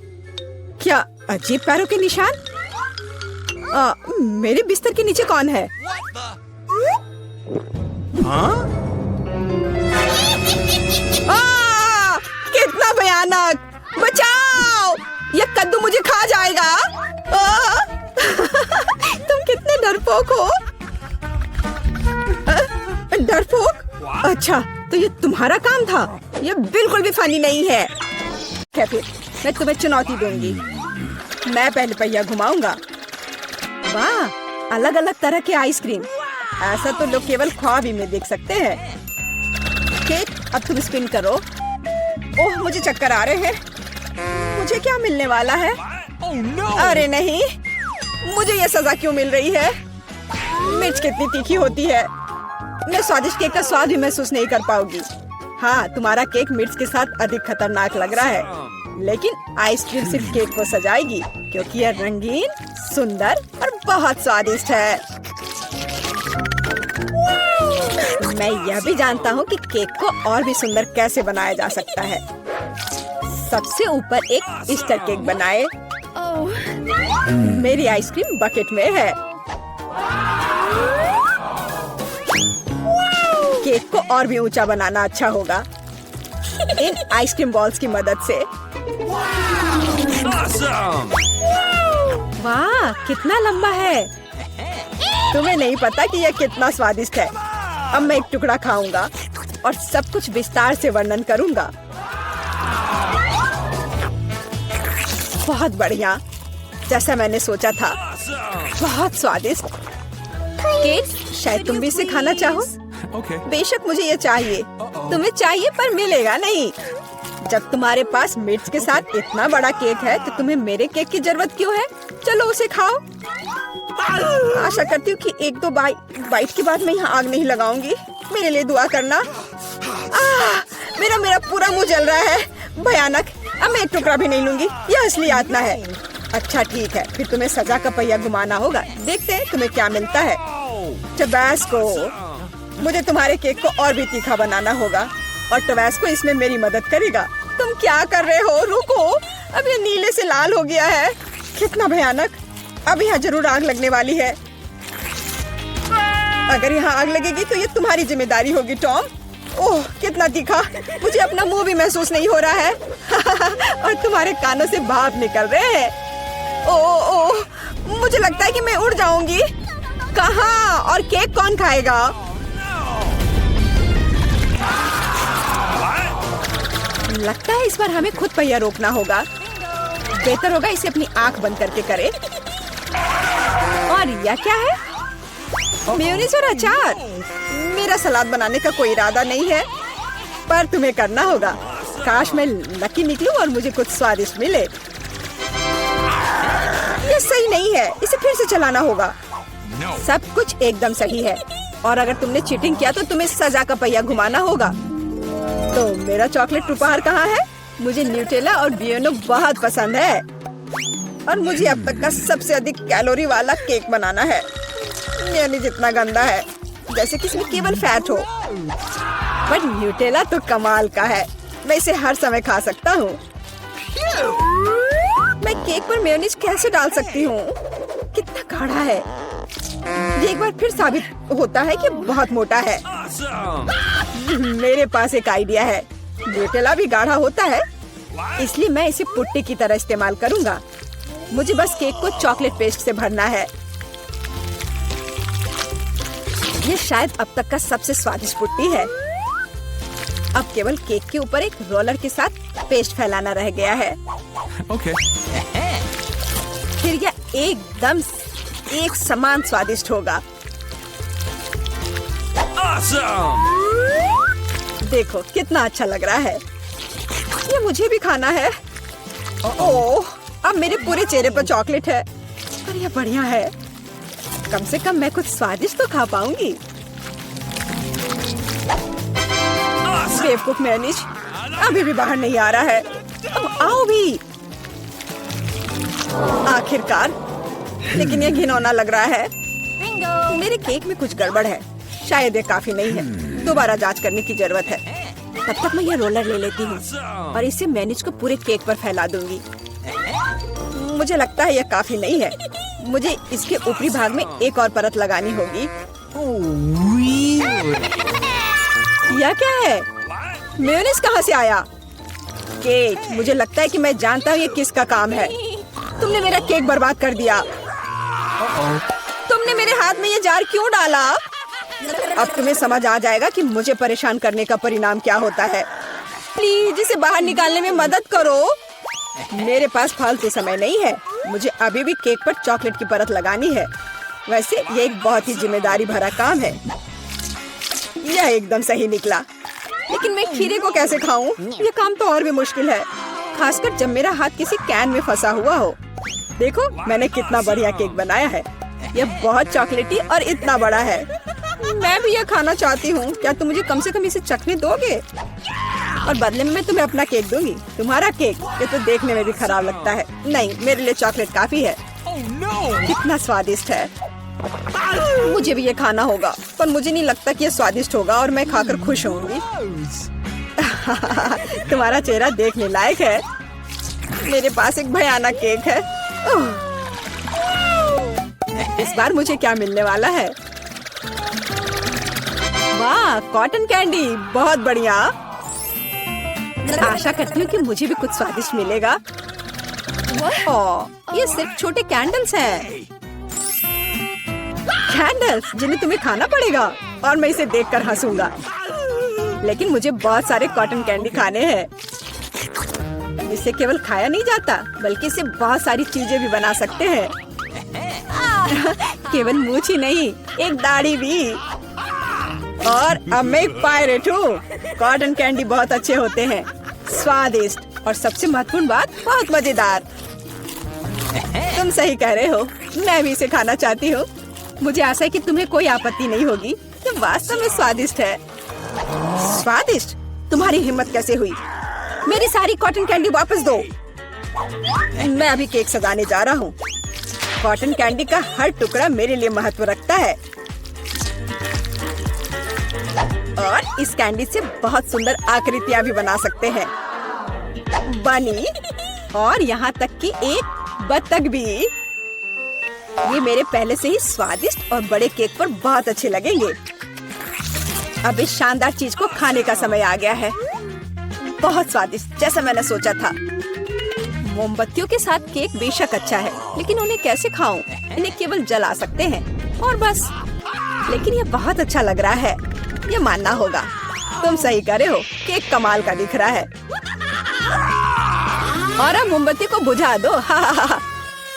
S1: क्या अजीब पैरों के निशान? मेरे बिस्तर के नीचे कौन है? कितना भयानक! बचाओ! ये कद्दू मुझे खा जाएगा। तुम कितने डरपोक हो। डरपोक? अच्छा, तो ये तुम्हारा काम था। ये बिल्कुल भी फनी नहीं है। क्या फिर मैं तुम्हें चुनौती दूंगी। मैं पहले पहिया घुमाऊंगा। वाह, अलग अलग तरह के आइसक्रीम। ऐसा तो लोग केवल ख्वाब ही में देख सकते हैं। केक, अब तुम स्पिन करो। ओह, मुझे चक्कर आ रहे हैं। मुझे क्या मिलने वाला है? अरे नहीं, मुझे ये सजा क्यों मिल रही है? मिर्च कितनी तीखी होती है। मैं स्वादिष्ट केक का स्वाद भी महसूस नहीं कर पाऊंगी। हाँ, तुम्हारा केक मिर्च के साथ अधिक खतरनाक लग रहा है, लेकिन आइसक्रीम सिर्फ केक को सजाएगी, क्योंकि यह रंगीन, सुंदर और बहुत स्वादिष्ट है। मैं यह भी जानता हूँ कि केक को और भी सुंदर कैसे बनाया जा सकता है। सबसे ऊपर एक ईस्टर केक बनाए। मेरी आइसक्रीम बकेट में है। केक को और भी ऊंचा बनाना अच्छा होगा इन आइसक्रीम बॉल्स की मदद से। वाह, कितना लंबा है। तुम्हें नहीं पता कि यह कितना स्वादिष्ट है। अब मैं एक टुकड़ा खाऊंगा और सब कुछ विस्तार से वर्णन करूंगा। बहुत बढ़िया, जैसा मैंने सोचा था। बहुत स्वादिष्ट केक। शायद तुम भी इसे खाना चाहो। बेशक मुझे ये चाहिए। तुम्हें चाहिए पर मिलेगा नहीं। जब तुम्हारे पास मिर्च के साथ इतना बड़ा केक है तो तुम्हें मेरे केक की जरूरत क्यों है? चलो उसे खाओ। आशा करती हूँ कि एक दो बाइट के बाद मैं यहाँ आग नहीं लगाऊंगी। मेरे लिए दुआ करना। मेरा पूरा मुंह जल रहा है। भयानक। अब मैं एक टुकड़ा भी नहीं लूंगी। यह असली यातना है। अच्छा ठीक है, फिर तुम्हें सजा का पहिया घुमाना होगा। देखते हैं तुम्हें क्या मिलता है। टबैस्को। मुझे तुम्हारे केक को और भी तीखा बनाना होगा और टबैस्को इसमें मेरी मदद करेगा। तुम क्या कर रहे हो? रुको, अब ये नीले से लाल हो गया है। कितना भयानक। अब यहाँ जरूर आग लगने वाली है। अगर यहाँ आग लगेगी तो ये तुम्हारी जिम्मेदारी होगी टॉम। ओह, कितना तीखा। मुझे अपना मुंह भी महसूस नहीं हो रहा है। और तुम्हारे कानों से भाप निकल रहे हैं। ओह, मुझे लगता है कि मैं उड़ जाऊंगी। कहाँ? और केक कौन खाएगा? लगता है इस बार हमें खुद पहिया रोकना होगा। बेहतर होगा इसे अपनी आंख बंद करके करे। और यह क्या है? मेयोनीज और अचार। मेरा सलाद बनाने का कोई इरादा नहीं है, पर तुम्हें करना होगा। काश मैं लकी निकलूं और मुझे कुछ स्वादिष्ट मिले। ये सही नहीं है, इसे फिर से चलाना होगा। सब कुछ एकदम सही है, और अगर तुमने चीटिंग किया तो तुम्हें सजा का पहिया घुमाना होगा। तो मेरा चॉकलेट उपहार कहाँ है? मुझे न्यूटेला और बियोनो बहुत पसंद है, और मुझे अब तक का सबसे अधिक कैलोरी वाला केक बनाना है। मेयोनीज इतना गंदा है, जैसे कि इसमें केवल फैट हो। पर न्यूटेला तो कमाल का है, मैं इसे हर समय खा सकता हूँ। मैं केक पर मेयोनीज कैसे डाल सकती हूँ? कितना गाढ़ा है। ये एक बार फिर साबित होता है कि बहुत मोटा है। मेरे पास एक आइडिया है। न्यूटेला भी गाढ़ा होता है, इसलिए मैं इसे पुट्टी की तरह इस्तेमाल करूंगा। मुझे बस केक को चॉकलेट पेस्ट से भरना है। ये शायद अब तक का सबसे स्वादिष्ट पुट्टी है। अब केवल केक के ऊपर एक रोलर के साथ पेस्ट फैलाना रह गया है। फिर यह एकदम एक समान स्वादिष्ट होगा। देखो कितना अच्छा लग रहा है। ये मुझे भी खाना है। ओह, अब मेरे पूरे चेहरे पर चॉकलेट है। पर यह बढ़िया है। कम से कम मैं कुछ स्वादिष्ट तो खा पाऊंगी। बेवकूफ मैनेज अभी भी बाहर नहीं आ रहा है। अब आओ भी। आखिरकार, लेकिन ये घिनौना लग रहा है। मेरे केक में कुछ गड़बड़ है। शायद ये काफी नहीं है। दोबारा जांच करने की जरूरत है। तब तक मैं ये रोलर ले लेती हूँ और इसे मेयोनीज को पूरे केक पर फैला दूंगी। मुझे लगता है यह काफी नहीं है। मुझे इसके ऊपरी भाग में एक और परत लगानी होगी। यह क्या है? मेयोनीज कहाँ से आया? केक, मुझे लगता है कि मैं जानता हूँ ये किसका काम है। तुमने मेरा केक बर्बाद कर दिया। तुमने मेरे हाथ में ये जार क्यों डाला? अब तुम्हें समझ आ जाएगा कि मुझे परेशान करने का परिणाम क्या होता है। प्लीज इसे बाहर निकालने में मदद करो। मेरे पास फालतू समय नहीं है। मुझे अभी भी केक पर चॉकलेट की परत लगानी है। वैसे ये एक बहुत ही जिम्मेदारी भरा काम है। यह एकदम सही निकला, लेकिन मैं खीरे को कैसे खाऊं? ये काम तो और भी मुश्किल है, खासकर जब मेरा हाथ किसी कैन में फंसा हुआ हो। देखो मैंने कितना बढ़िया केक बनाया है। यह बहुत चॉकलेटी और इतना बड़ा है। मैं भी यह खाना चाहती हूँ। क्या तुम मुझे कम से कम इसे चखने दोगे? और बदले में मैं तुम्हें अपना केक दूंगी। तुम्हारा केक ये तो देखने में भी खराब लगता है। नहीं, मेरे लिए चॉकलेट काफी है। कितना स्वादिष्ट है। मुझे भी ये खाना होगा, पर मुझे नहीं लगता कि ये स्वादिष्ट होगा और मैं खाकर खुश होंगी। तुम्हारा चेहरा देखने लायक है। मेरे पास एक भयानक केक है। इस बार मुझे क्या मिलने वाला है? वाह, कॉटन कैंडी, बहुत बढ़िया। आशा करती हूँ कि मुझे भी कुछ स्वादिष्ट मिलेगा। ओह, ये सिर्फ छोटे कैंडल्स हैं। कैंडल्स जिन्हें तुम्हें खाना पड़ेगा और मैं इसे देखकर हंसूंगा। लेकिन मुझे बहुत सारे कॉटन कैंडी खाने हैं। इसे केवल खाया नहीं जाता, बल्कि इसे बहुत सारी चीजें भी बना सकते हैं। केवल मूंछ ही नहीं, एक दाढ़ी भी। और अब मैं एक पायरेट हूँ। कॉटन कैंडी बहुत अच्छे होते हैं, स्वादिष्ट और सबसे महत्वपूर्ण बात, बहुत मजेदार। तुम सही कह रहे हो, मैं भी इसे खाना चाहती हूँ। मुझे आशा है कि तुम्हें कोई आपत्ति नहीं होगी। ये वास्तव में स्वादिष्ट है। स्वादिष्ट? तुम्हारी हिम्मत कैसे हुई? मेरी सारी कॉटन कैंडी वापस दो। मैं अभी केक सजाने जा रहा हूँ। कॉटन कैंडी का हर टुकड़ा मेरे लिए महत्व रखता है। और इस कैंडी से बहुत सुंदर आकृतियाँ भी बना सकते हैं। बनी, और यहाँ तक कि एक बत्तख भी। ये मेरे पहले से ही स्वादिष्ट और बड़े केक पर बहुत अच्छे लगेंगे। अब इस शानदार चीज को खाने का समय आ गया है। बहुत स्वादिष्ट, जैसा मैंने सोचा था। मोमबत्तियों के साथ केक बेशक अच्छा है, लेकिन उन्हें कैसे खाऊं? इन्हें केवल जला सकते हैं और बस। लेकिन ये बहुत अच्छा लग रहा है, ये मानना होगा। तुम सही कह रहे हो, केक कमाल का दिख रहा है। और अब मोमबत्ती को बुझा दो।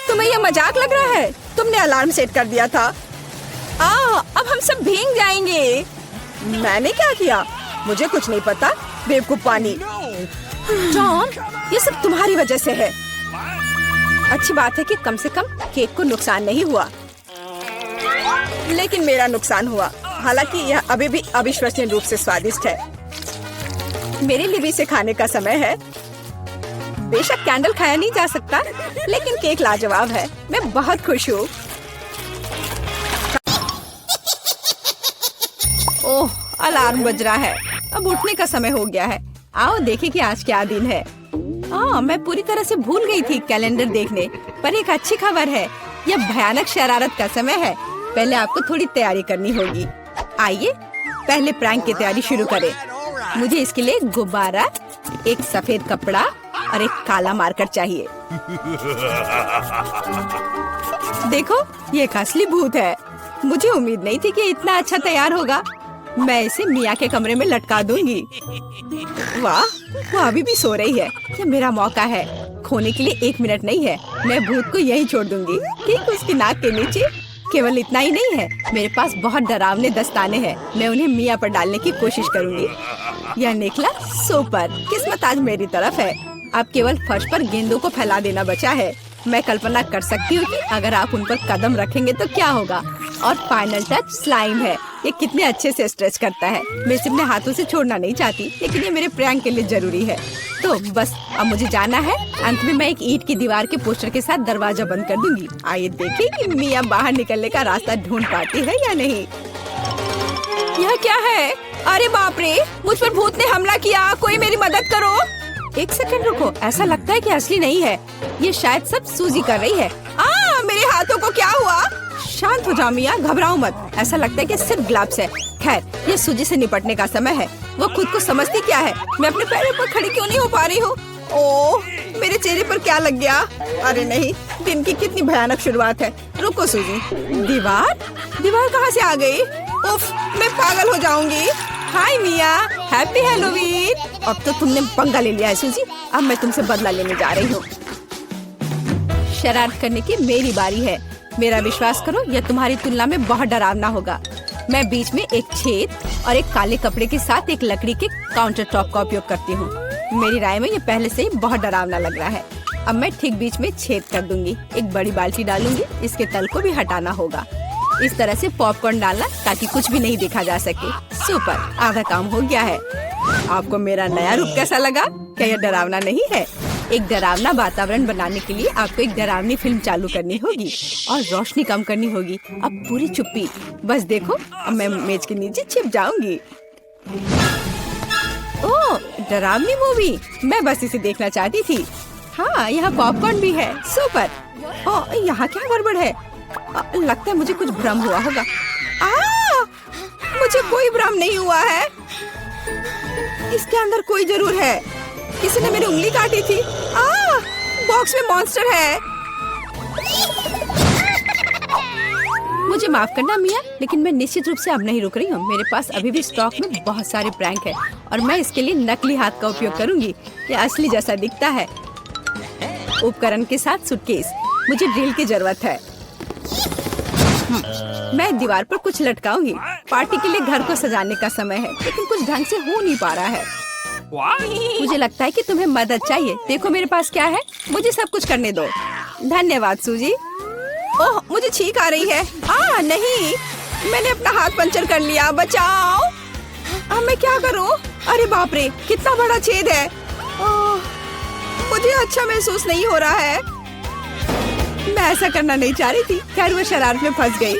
S1: तुम्हें यह मजाक लग रहा है? तुमने अलार्म सेट कर दिया था। अब हम सब भीग जाएंगे। मैंने क्या किया? मुझे कुछ नहीं पता। बेवकूफ पानी। जॉन, ये सब तुम्हारी वजह से है। अच्छी बात है कि कम से कम केक को नुकसान नहीं हुआ, लेकिन मेरा नुकसान हुआ। हालांकि यह अभी भी अविश्वसनीय रूप से स्वादिष्ट है। मेरे लिए भी इसे खाने का समय है। बेशक कैंडल खाया नहीं जा सकता, लेकिन केक लाजवाब है। मैं बहुत खुश हूँ। ओह, अलार्म बज रहा है। अब उठने का समय हो गया है। आओ देखें कि आज क्या दिन है। मैं पूरी तरह से भूल गई थी कैलेंडर देखने। पर एक अच्छी खबर है, यह भयानक शरारत का समय है। पहले आपको थोड़ी तैयारी करनी होगी। आइए, पहले प्रैंक की तैयारी शुरू करें। मुझे इसके लिए एक गुब्बारा, एक सफेद कपड़ा और एक काला मार्कर चाहिए। देखो, ये एक असली भूत है। मुझे उम्मीद नहीं थी कि इतना अच्छा तैयार होगा। मैं इसे मिया के कमरे में लटका दूंगी। वाह, वो अभी भी सो रही है। ये मेरा मौका है। खोने के लिए 1 मिनट नहीं है। मैं भूत को यहीं छोड़ दूंगी, ठीक उसकी नाक के नीचे। केवल इतना ही नहीं है, मेरे पास बहुत डरावने दस्ताने हैं। मैं उन्हें मिया पर डालने की कोशिश करूंगी। यह निकला सुपर। किस्मत आज मेरी तरफ है। अब केवल फर्श पर गेंदों को फैला देना बचा है। मैं कल्पना कर सकती हूँ कि अगर आप उन पर कदम रखेंगे तो क्या होगा। और फाइनल टच स्लाइम है। ये कितने अच्छे से स्ट्रेच करता है। मैं इसे अपने हाथों से छोड़ना नहीं चाहती, लेकिन ये मेरे प्रैंक के लिए जरूरी है। तो बस अब मुझे जाना है। अंत में मैं एक ईंट की दीवार के पोस्टर के साथ दरवाजा बंद कर दूंगी। आइए देखें कि मिया बाहर निकलने का रास्ता ढूंढ पाती है या नहीं। यह क्या है? अरे बाप रे, मुझ पर भूत ने हमला किया। कोई मेरी मदद करो। 1 सेकंड रुको, ऐसा लगता है कि असली नहीं है। ये शायद सब सूजी कर रही है। मेरे हाथों को क्या हुआ? शांत हो जाओ मिया, घबराओ मत। ऐसा लगता है कि सिर्फ ग्लव्स है। खैर, ये सूजी से निपटने का समय है। वो खुद को समझती क्या है? मैं अपने पैरों पर खड़ी क्यों नहीं हो पा रही हूँ? ओह, मेरे चेहरे पर क्या लग गया? अरे नहीं, दिन की कितनी भयानक शुरुआत है। रुको सूजी। दीवार कहाँ से आ गई? उफ, मैं पागल हो जाऊंगी। हाय मिया, हैप्पी हैलोवीन। अब तो तुमने पंगा ले लिया है सूजी। अब मैं तुमसे बदला लेने जा रही हूँ। शरारत करने की मेरी बारी है। मेरा विश्वास करो, यह तुम्हारी तुलना में बहुत डरावना होगा। मैं बीच में एक छेद और एक काले कपड़े के साथ एक लकड़ी के काउंटर टॉप का उपयोग करती हूँ। मेरी राय में ये पहले से ही बहुत डरावना लग रहा है। अब मैं ठीक बीच में छेद कर दूंगी। एक बड़ी बाल्टी डालूंगी। इसके तल को भी हटाना होगा। इस तरह से पॉपकॉर्न डालना ताकि कुछ भी नहीं देखा जा सके। सुपर, आधा काम हो गया है। आपको मेरा नया रूप कैसा लगा? क्या यह डरावना नहीं है? एक डरावना वातावरण बनाने के लिए आपको एक डरावनी फिल्म चालू करनी होगी और रोशनी कम करनी होगी। अब पूरी चुप्पी। बस देखो, अब मैं मेज के नीचे छिप जाऊंगी। ओह, डरावनी मूवी। मैं बस इसे देखना चाहती थी। हाँ, यहाँ पॉपकॉर्न भी है। सुपर। ओह, यहाँ क्या गड़बड़ है? लगता है मुझे कुछ भ्रम हुआ होगा। मुझे कोई भ्रम नहीं हुआ है। इसके अंदर कोई जरूर है। किसी ने मेरी उंगली काटी थी। बॉक्स में मॉन्स्टर है। मुझे माफ करना मिया, लेकिन मैं निश्चित रूप से अब नहीं रुक रही हूँ। मेरे पास अभी भी स्टॉक में बहुत सारे प्रैंक है और मैं इसके लिए नकली हाथ का उपयोग करूंगी। ये असली जैसा दिखता है। उपकरण के साथ सूटकेस। मुझे ड्रिल की जरूरत है। मैं दीवार पर कुछ लटकाऊंगी। पार्टी के लिए घर को सजाने का समय है, लेकिन कुछ ढंग से हो नहीं पा रहा है। मुझे लगता है कि तुम्हें मदद चाहिए। देखो मेरे पास क्या है। मुझे सब कुछ करने दो। धन्यवाद सूजी। ओह, मुझे छींक आ रही है। नहीं, मैंने अपना हाथ पंचर कर लिया। बचाओ। अब मैं क्या करूं? अरे बाप रे, कितना बड़ा छेद है। मुझे अच्छा महसूस नहीं हो रहा है। मैं ऐसा करना नहीं चाह रही थी। खैर, वो शरारत में फंस गई।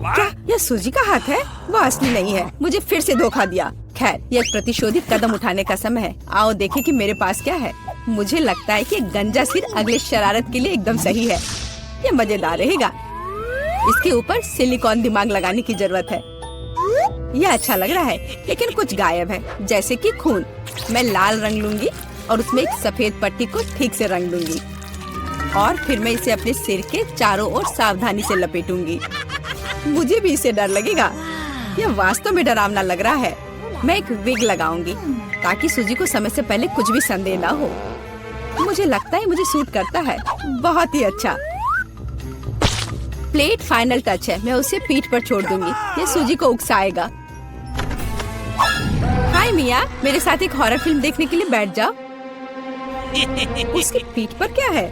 S1: क्या यह सूजी का हाथ है? वो असली नहीं है। मुझे फिर से धोखा दिया। खैर, यह एक प्रतिशोधित कदम उठाने का समय है। आओ देखें कि मेरे पास क्या है। मुझे लगता है कि गंजा सिर अगले शरारत के लिए एकदम सही है। यह मजेदार रहेगा। इसके ऊपर सिलिकॉन दिमाग लगाने की जरूरत है। यह अच्छा लग रहा है, लेकिन कुछ गायब है, जैसे कि खून। मैं लाल रंग लूंगी और उसमें एक सफेद पट्टी को ठीक से रंग दूंगी और फिर मैं इसे अपने सिर के चारों ओर सावधानी से लपेटूंगी। मुझे भी इससे डर लगेगा। यह वास्तव में डरावना लग रहा है। मैं एक विग लगाऊंगी ताकि सूजी को समय से पहले कुछ भी संदेह ना हो। मुझे लगता है मुझे सूट करता है। बहुत ही अच्छा। प्लेट फाइनल टच है। मैं उसे पीठ पर छोड़ दूंगी। ये सूजी को उकसाएगा। हाय मिया, मेरे साथ एक हॉरर फिल्म देखने के लिए बैठ जाओ। उसकी पीठ पर क्या है?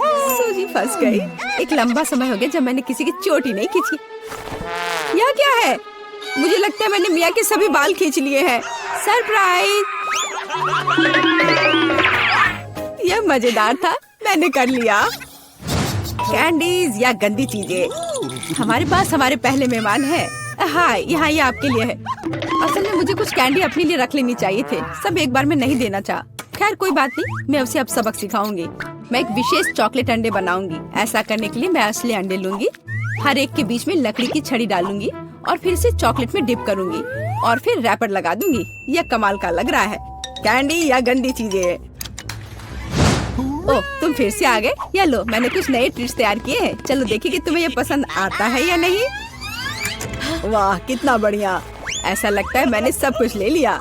S1: सूजी फंस गई। एक लंबा समय हो गया जब मैंने किसी की चोटी नहीं खींची। यह क्या है? मुझे लगता है मैंने मिया के सभी बाल खींच लिए हैं। सरप्राइज! यह मजेदार था। मैंने कर लिया। कैंडीज या गंदी चीजें। हमारे पास हमारे पहले मेहमान है। हाँ, यहाँ ये आपके लिए है। असल में मुझे कुछ कैंडी अपने लिए रख लेनी चाहिए थे। सब एक बार में नहीं देना चाहा। खैर कोई बात नहीं, मैं उसे अब सबक सिखाऊंगी। मैं एक विशेष चॉकलेट अंडे बनाऊंगी। ऐसा करने के लिए मैं असली अंडे लूंगी। हर एक के बीच में लकड़ी की छड़ी डालूंगी और फिर इसे चॉकलेट में डिप करूंगी और फिर रैपर लगा दूंगी। यह कमाल का लग रहा है। कैंडी या गंदी चीजें। ओह, तुम फिर से आ गए। या लो, मैंने कुछ नए ट्रीट्स तैयार किए हैं। चलो देखिए कि तुम्हें ये पसंद आता है या नहीं। वाह, कितना बढ़िया। ऐसा लगता है मैंने सब कुछ ले लिया।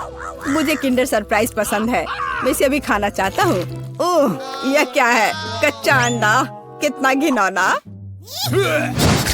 S1: मुझे किंडर सरप्राइज पसंद है। मैं इसे अभी खाना चाहता हूँ। ओह, यह क्या है? कच्चा अंडा, कितना घिनौना।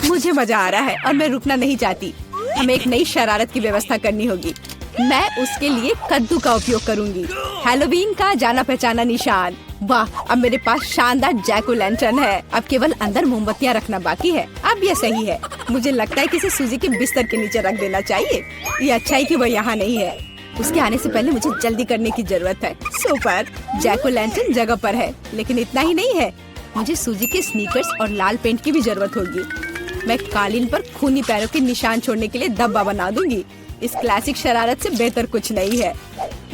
S1: मुझे मजा आ रहा है और मैं रुकना नहीं चाहती। हमें एक नई शरारत की व्यवस्था करनी होगी। मैं उसके लिए कद्दू का उपयोग करूंगी। हैलोवीन का जाना पहचाना निशान। वाह, अब मेरे पास शानदार जैक ओ लैंटर्न है। अब केवल अंदर मोमबत्तियां रखना बाकी है। अब यह सही है। मुझे लगता है कि इसे सूजी के बिस्तर के नीचे रख देना चाहिए। ये अच्छा है कि वह यहाँ नहीं है। उसके आने से पहले मुझे जल्दी करने की जरूरत है। सुपर, जैक ओ लैंटर्न जगह पर है, लेकिन इतना ही नहीं है। मुझे सूजी के स्नीकर्स और लाल पेंट की भी जरूरत होगी। मैं कालीन पर खूनी पैरों के निशान छोड़ने के लिए धब्बा बना दूंगी। इस क्लासिक शरारत से बेहतर कुछ नहीं है।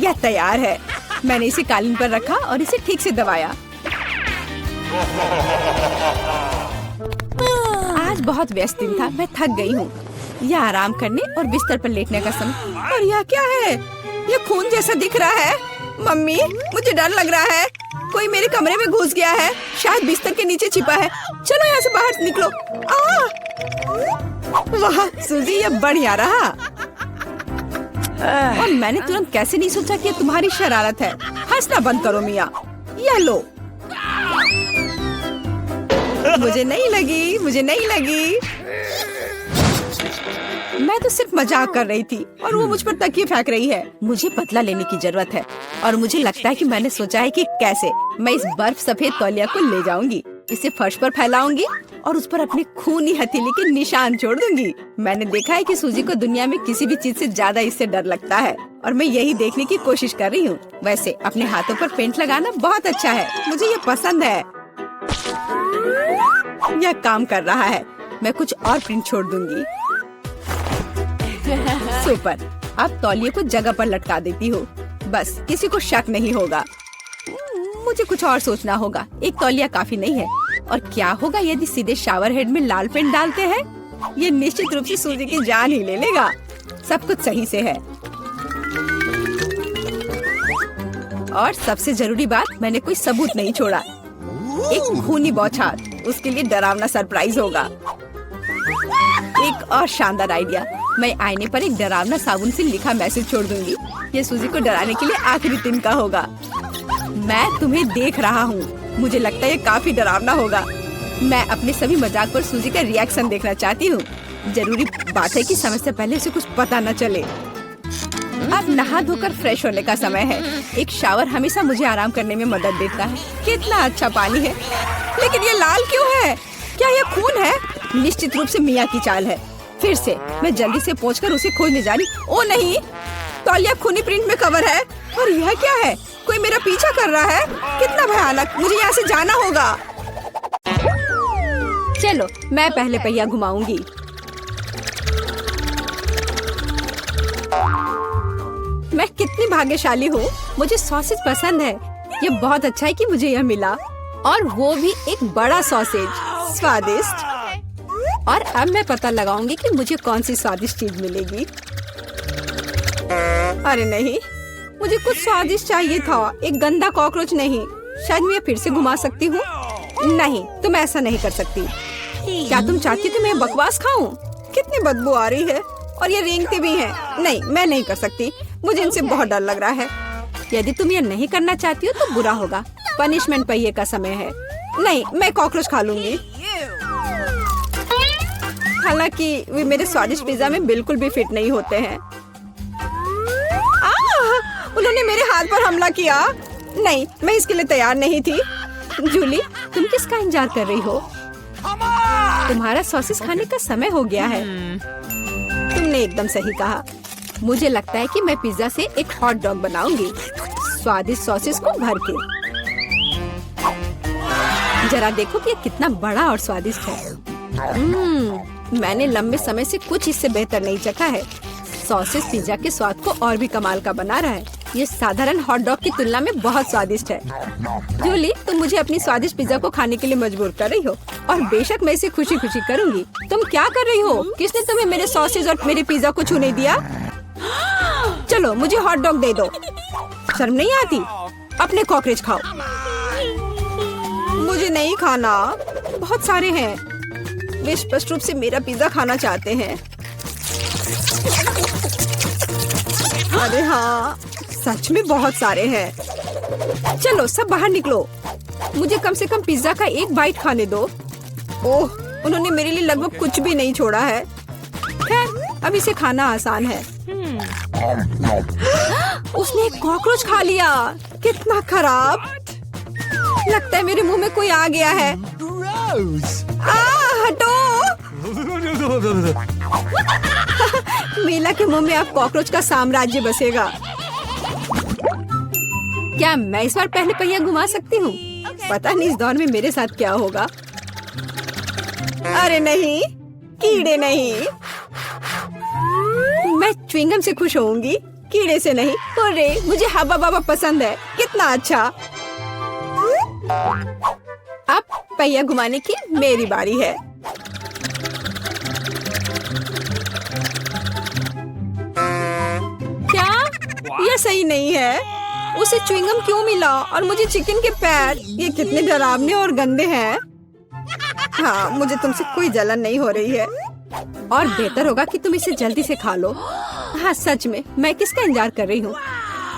S1: यह तैयार है। मैंने इसे कालीन पर रखा और इसे ठीक से दबाया। आज बहुत व्यस्त दिन था। मैं थक गई हूँ। यह आराम करने और बिस्तर पर लेटने का समय। और यह क्या है? यह खून जैसा दिख रहा है। मम्मी, मुझे डर लग रहा है। कोई मेरे कमरे में घुस गया है। शायद बिस्तर के नीचे छिपा है। चलो यहाँ से बाहर निकलो। वाह सूजी, यह बढ़िया रहा। और मैंने तुरंत कैसे नहीं सोचा कि तुम्हारी शरारत है। हंसना बंद करो मिया। यह लो। मुझे नहीं लगी। मैं तो सिर्फ मजाक कर रही थी और वो मुझ पर तकिए फेंक रही है। मुझे बदला लेने की जरूरत है और मुझे लगता है कि मैंने सोचा है कि कैसे मैं इस बर्फ सफेद तौलिया को ले जाऊंगी, इसे फर्श पर फैलाऊंगी और उस पर अपने खूनी हथेली के निशान छोड़ दूंगी। मैंने देखा है कि सूजी को दुनिया में किसी भी चीज से ज्यादा इससे डर लगता है और मैं यही देखने की कोशिश कर रही हूँ। वैसे अपने हाथों पर पेंट लगाना बहुत अच्छा है। मुझे ये पसंद है। यह काम कर रहा है। मैं कुछ और प्रिंट छोड़ दूंगी। सुपर, अब तौलिए को जगह पर लटका देती हूँ। बस किसी को शक नहीं होगा। मुझे कुछ और सोचना होगा। एक तौलिया काफी नहीं है। और क्या होगा यदि सीधे शावर हेड में लाल पेंट डालते हैं? ये निश्चित रूप से सूजी की जान ही ले लेगा। सब कुछ सही से है। और सबसे जरूरी बात, मैंने कोई सबूत नहीं छोड़ा। एक खूनी बौछार, उसके लिए डरावना सरप्राइज होगा। एक और शानदार आइडिया, मैं आईने पर एक डरावना साबुन से लिखा मैसेज छोड़ दूंगी। ये सूजी को डराने के लिए आखिरी दिन का होगा। मैं तुम्हें देख रहा हूँ। मुझे लगता है ये काफी डरावना होगा। मैं अपने सभी मजाक पर सूजी का रिएक्शन देखना चाहती हूँ। जरूरी बात है कि समय से पहले उसे कुछ पता न चले। अब नहा धोकर फ्रेश होने का समय है। एक शावर हमेशा मुझे आराम करने में मदद देता है। कितना अच्छा पानी है, लेकिन ये लाल क्यों है? क्या ये खून है? निश्चित रूप से मिया की चाल है। फिर से मैं जल्दी से पहुंचकर उसे खोजने जा रही। ओ नहीं, तौलिया खूनी प्रिंट में कवर है। और यह क्या है? कोई मेरा पीछा कर रहा है। कितना भयानक। मुझे यहाँ से जाना होगा। चलो, मैं पहले पहिया घुमाऊंगी। मैं कितनी भाग्यशाली हूँ। मुझे सॉसेज पसंद है। ये बहुत अच्छा है कि मुझे यह मिला, और वो भी एक बड़ा सॉसेज। स्वादिष्ट। और अब मैं पता लगाऊंगी कि मुझे कौन सी स्वादिष्ट चीज मिलेगी। अरे नहीं, मुझे कुछ स्वादिष्ट चाहिए था, एक गंदा कॉकरोच नहीं। शायद मैं फिर से घुमा सकती हूँ। नहीं, तुम ऐसा नहीं कर सकती। क्या तुम चाहती कि मैं बकवास खाऊं? कितनी बदबू आ रही है और ये रेंगते भी हैं। नहीं, मैं नहीं कर सकती। मुझे इनसे बहुत डर लग रहा है। यदि तुम ये नहीं करना चाहती हो तो बुरा होगा। पनिशमेंट पहिए का समय है। नहीं, मैं कॉकरोच खा लूंगी। हालांकि वे मेरे स्वादिष्ट पिज्जा में बिल्कुल भी फिट नहीं होते हैं। उन्होंने मेरे हाथ पर हमला किया। नहीं, मैं इसके लिए तैयार नहीं थी। जूली, तुम किसका इंतजार कर रही हो? तुम्हारा सॉसेस खाने का समय हो गया है। तुमने एकदम सही कहा। मुझे लगता है कि मैं पिज्जा से एक हॉट डॉग बनाऊंगी, स्वादिष्ट सॉसेस को भर के। जरा देखो कि ये कितना बड़ा और स्वादिष्ट है। मैंने लंबे समय से कुछ इससे बेहतर नहीं चखा है। सॉसेस पिज्जा के स्वाद को और भी कमाल का बना रहा है। ये साधारण हॉट डॉग की तुलना में बहुत स्वादिष्ट है। जूली, तुम मुझे अपनी स्वादिष्ट पिज्जा को खाने के लिए मजबूर कर रही हो और बेशक मैं इसे खुशी खुशी करूंगी। तुम क्या कर रही हो? किसने तुम्हें मेरे सॉसेज और मेरे पिज्जा को छूने दिया? चलो मुझे हॉट डॉग दे दो। शर्म नहीं आती? अपने कॉकरोच खाओ। मुझे नहीं खाना, बहुत सारे हैं। वे स्पष्ट रूप से मेरा पिज्जा खाना चाहते हैं। अरे हाँ, सच में बहुत सारे हैं। चलो सब बाहर निकलो, मुझे कम से कम पिज्जा का एक बाइट खाने दो। ओह, उन्होंने मेरे लिए लगभग कुछ भी नहीं छोड़ा है। खैर, अब इसे खाना आसान है। उसने एक कॉकरोच खा लिया। कितना खराब। लगता है मेरे मुंह में कोई आ गया है। हटो। मीला के मुंह में अब कॉकरोच का साम्राज्य बसेगा। क्या मैं इस बार पहले पहिया घुमा सकती हूँ? पता नहीं इस दौर में मेरे साथ क्या होगा। अरे नहीं, कीड़े नहीं। मैं च्युइंगम से खुश होऊंगी, कीड़े से नहीं। अरे मुझे हब्बा बाबा पसंद है। कितना अच्छा। अब पहिया घुमाने की मेरी बारी है। क्या यह सही नहीं है? उसे च्युइंगम क्यों मिला और मुझे चिकन के पैर? ये कितने डरावने और गंदे हैं। हाँ, मुझे तुमसे कोई जलन नहीं हो रही है और बेहतर होगा कि तुम इसे जल्दी से खा लो। हाँ सच में, मैं किसका इंतजार कर रही हूँ?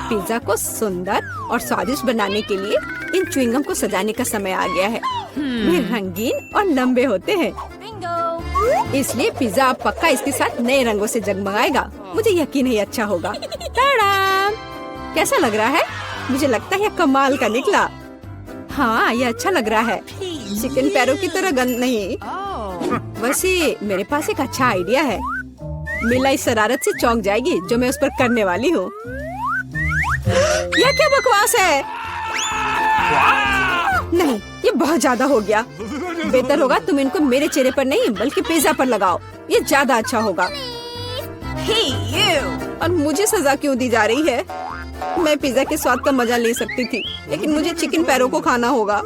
S1: पिज्जा को सुंदर और स्वादिष्ट बनाने के लिए इन च्युइंगम को सजाने का समय आ गया है। वे रंगीन और लंबे होते हैं, इसलिए पिज्जा अब पक्का इसके साथ नए रंगों से जगमगाएगा। मुझे यकीन है अच्छा होगा। टाडाम! कैसा लग रहा है? मुझे लगता है यह कमाल का निकला। हाँ, यह अच्छा लग रहा है। चिकन पैरों की तरह गंद नहीं। वैसे मेरे पास एक अच्छा आइडिया है। मीला इस शरारत से चौंक जाएगी जो मैं उस पर करने वाली हूँ। यह क्या बकवास है? नहीं, ये बहुत ज्यादा हो गया। बेहतर होगा तुम इनको मेरे चेहरे पर नहीं बल्कि पिज्जा पर लगाओ। ये ज्यादा अच्छा होगा। और मुझे सजा क्यों दी जा रही है? मैं पिज्जा के स्वाद का मजा ले सकती थी, लेकिन मुझे चिकन पैरों को खाना होगा।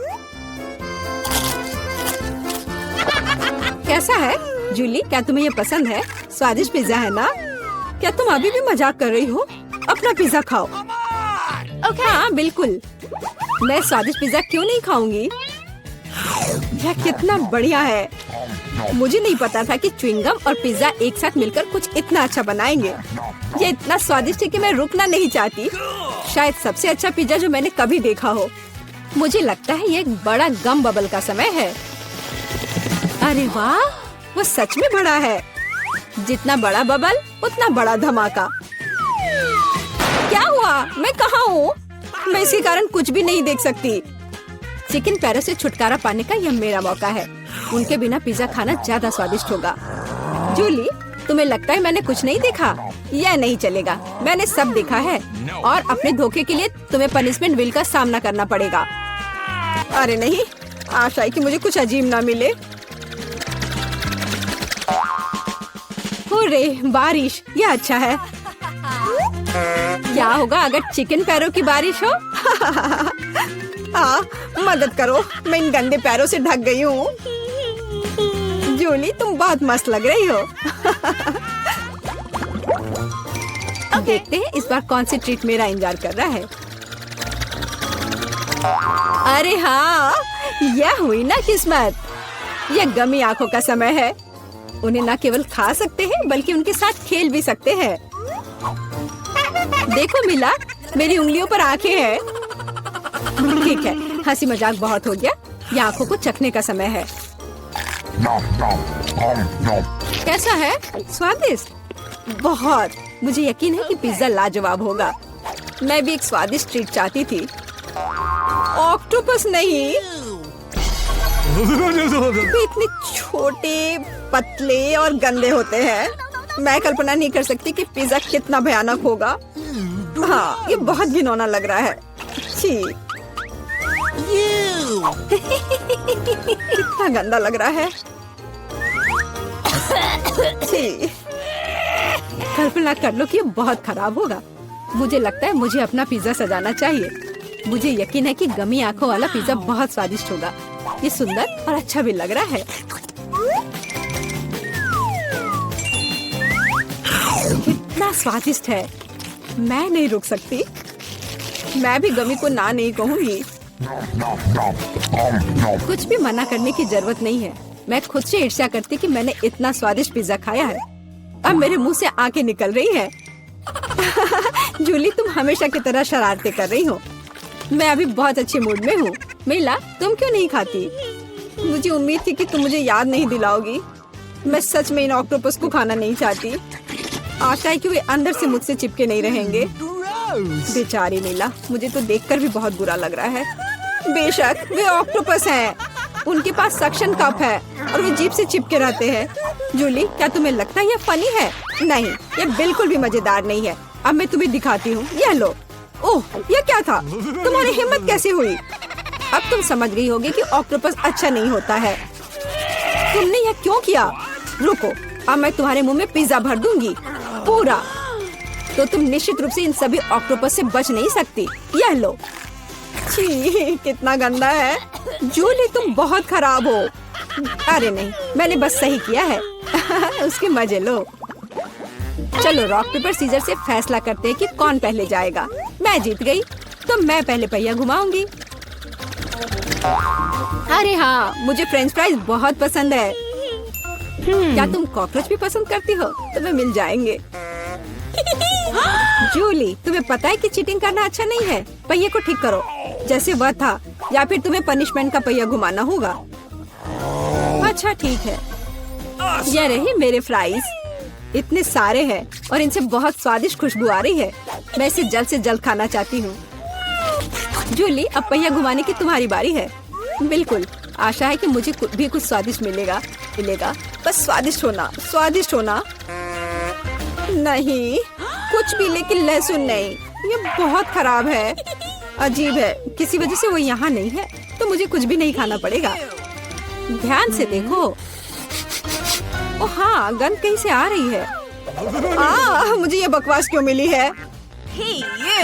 S1: कैसा है जूली? क्या तुम्हें ये पसंद है? स्वादिष्ट पिज्जा है ना? क्या तुम अभी भी मजाक कर रही हो? अपना पिज्जा खाओ। हाँ बिल्कुल, मैं स्वादिष्ट पिज्जा क्यों नहीं खाऊंगी? यह कितना बढ़िया है। मुझे नहीं पता था कि च्युइंगम और पिज्जा एक साथ मिलकर कुछ इतना अच्छा बनाएंगे। यह इतना स्वादिष्ट है कि मैं रुकना नहीं चाहती। शायद सबसे अच्छा पिज्जा जो मैंने कभी देखा हो। मुझे लगता है ये एक बड़ा गम बबल का समय है। अरे वाह, वो सच में बड़ा है। जितना बड़ा बबल उतना बड़ा धमाका। क्या हुआ? मैं कहाँ हूँ? मैं इसी कारण कुछ भी नहीं देख सकती। चिकन पैरों से छुटकारा पाने का यह मेरा मौका है। उनके बिना पिज्जा खाना ज्यादा स्वादिष्ट होगा। जूली, तुम्हें लगता है मैंने कुछ नहीं देखा? यह नहीं चलेगा, मैंने सब देखा है और अपने धोखे के लिए तुम्हें पनिशमेंट बिल का सामना करना पड़ेगा। अरे नहीं, आशा है कि मुझे कुछ अजीब ना मिले। अरे बारिश, यह अच्छा है। क्या होगा अगर चिकन पैरों की बारिश हो? हाँ, मदद करो, मैं इन गंदे पैरों से ढक गई हूँ। जूली, तुम बहुत मस्त लग रही हो। देखते हैं इस बार कौन सी ट्रीट मेरा इंतजार कर रहा है। अरे हाँ, यह हुई ना किस्मत। यह गमी आंखों का समय है। उन्हें न केवल खा सकते हैं बल्कि उनके साथ खेल भी सकते हैं। देखो मिला, मेरी उंगलियों पर आंखें हैं। ठीक है, हंसी मजाक बहुत हो गया। ये आंखों को चखने का समय है। कैसा है? स्वादिष्ट? बहुत। मुझे यकीन है कि पिज्जा लाजवाब होगा। मैं भी एक स्वादिष्ट ट्रीट चाहती थी। ऑक्टोपस नहीं। वे इतने छोटे, पतले और गंदे होते हैं। मैं कल्पना नहीं कर सकती कि पिज्जा कितना भयानक होगा। हाँ, ये बहुत घिनौना लग रहा है। छी। कितना गंदा लग रहा है। छी। कल्पना कर लो कि ये बहुत खराब होगा। मुझे लगता है मुझे अपना पिज्जा सजाना चाहिए। मुझे यकीन है कि गमी आंखों वाला पिज्जा बहुत स्वादिष्ट होगा। ये सुंदर और अच्छा भी लग रहा है। कितना स्वादिष्ट है, मैं नहीं रुक सकती। मैं भी गमी को ना नहीं कहूँगी। कुछ भी मना करने की जरूरत नहीं है। मैं खुद से ईर्ष्या करती कि मैंने इतना स्वादिष्ट पिज्जा खाया है। अब मेरे मुंह से आंखें निकल रही है। जूली, तुम हमेशा की तरह शरारतें कर रही हो। मैं अभी बहुत अच्छे मूड में हूँ। मिला, तुम क्यों नहीं खाती? मुझे उम्मीद थी कि तुम मुझे याद नहीं दिलाओगी। मैं सच में इन ऑक्टोपस को खाना नहीं चाहती। आशा है कि वे अंदर से मुझसे चिपके नहीं रहेंगे। बेचारी नीला, मुझे तो देखकर भी बहुत बुरा लग रहा है। बेशक वे ऑक्टोपस हैं। उनके पास सक्शन कप है और वे जीभ से चिपके रहते हैं। जूली, क्या तुम्हें लगता है ये फनी है? नहीं, ये बिल्कुल भी मजेदार नहीं है। अब मैं तुम्हें दिखाती हूँ। यह लो। ओह, ये क्या था? तुम्हारी हिम्मत कैसे हुई? अब तुम समझ गई होगी कि ऑक्टोपस अच्छा नहीं होता है। तुमने यह क्यों किया? रुको, अब मैं तुम्हारे मुंह में पिज्जा भर दूंगी, पूरा। तो तुम निश्चित रूप से इन सभी ऑक्टोपस से बच नहीं सकती। यह लो। छी, कितना गंदा है। जूली, तुम बहुत खराब हो। अरे नहीं, मैंने बस सही किया है। उसके मजे लो। चलो रॉक पेपर सीजर से फैसला करते हैं कि कौन पहले जाएगा। मैं जीत गई तो मैं पहले पहिया घुमाऊंगी। अरे हाँ, मुझे फ्रेंच फ्राइज बहुत पसंद है। क्या तुम कॉकरोच भी पसंद करती हो? तुम्हें मिल जाएंगे। जूली, तुम्हें पता है कि चीटिंग करना अच्छा नहीं है। पहिए को ठीक करो जैसे वह था, या फिर तुम्हें पनिशमेंट का पहिया घुमाना होगा। अच्छा ठीक है। ये रही मेरे फ्राइज। इतने सारे हैं और इनसे बहुत स्वादिष्ट खुशबू आ रही है। मैं इसे जल्द से जल्द खाना चाहती हूँ। जूली, अब पहिया घुमाने की तुम्हारी बारी है। बिल्कुल, आशा है कि मुझे भी कुछ स्वादिष्ट मिलेगा। बस स्वादिष्ट होना, स्वादिष्ट होना। नहीं, कुछ भी, लेकिन लहसुन नहीं। ये बहुत खराब है। अजीब है, किसी वजह से वो यहाँ नहीं है तो मुझे कुछ भी नहीं खाना पड़ेगा। ध्यान से देखो। ओ हाँ, गंध कहीं से आ रही है। मुझे ये बकवास क्यों मिली है?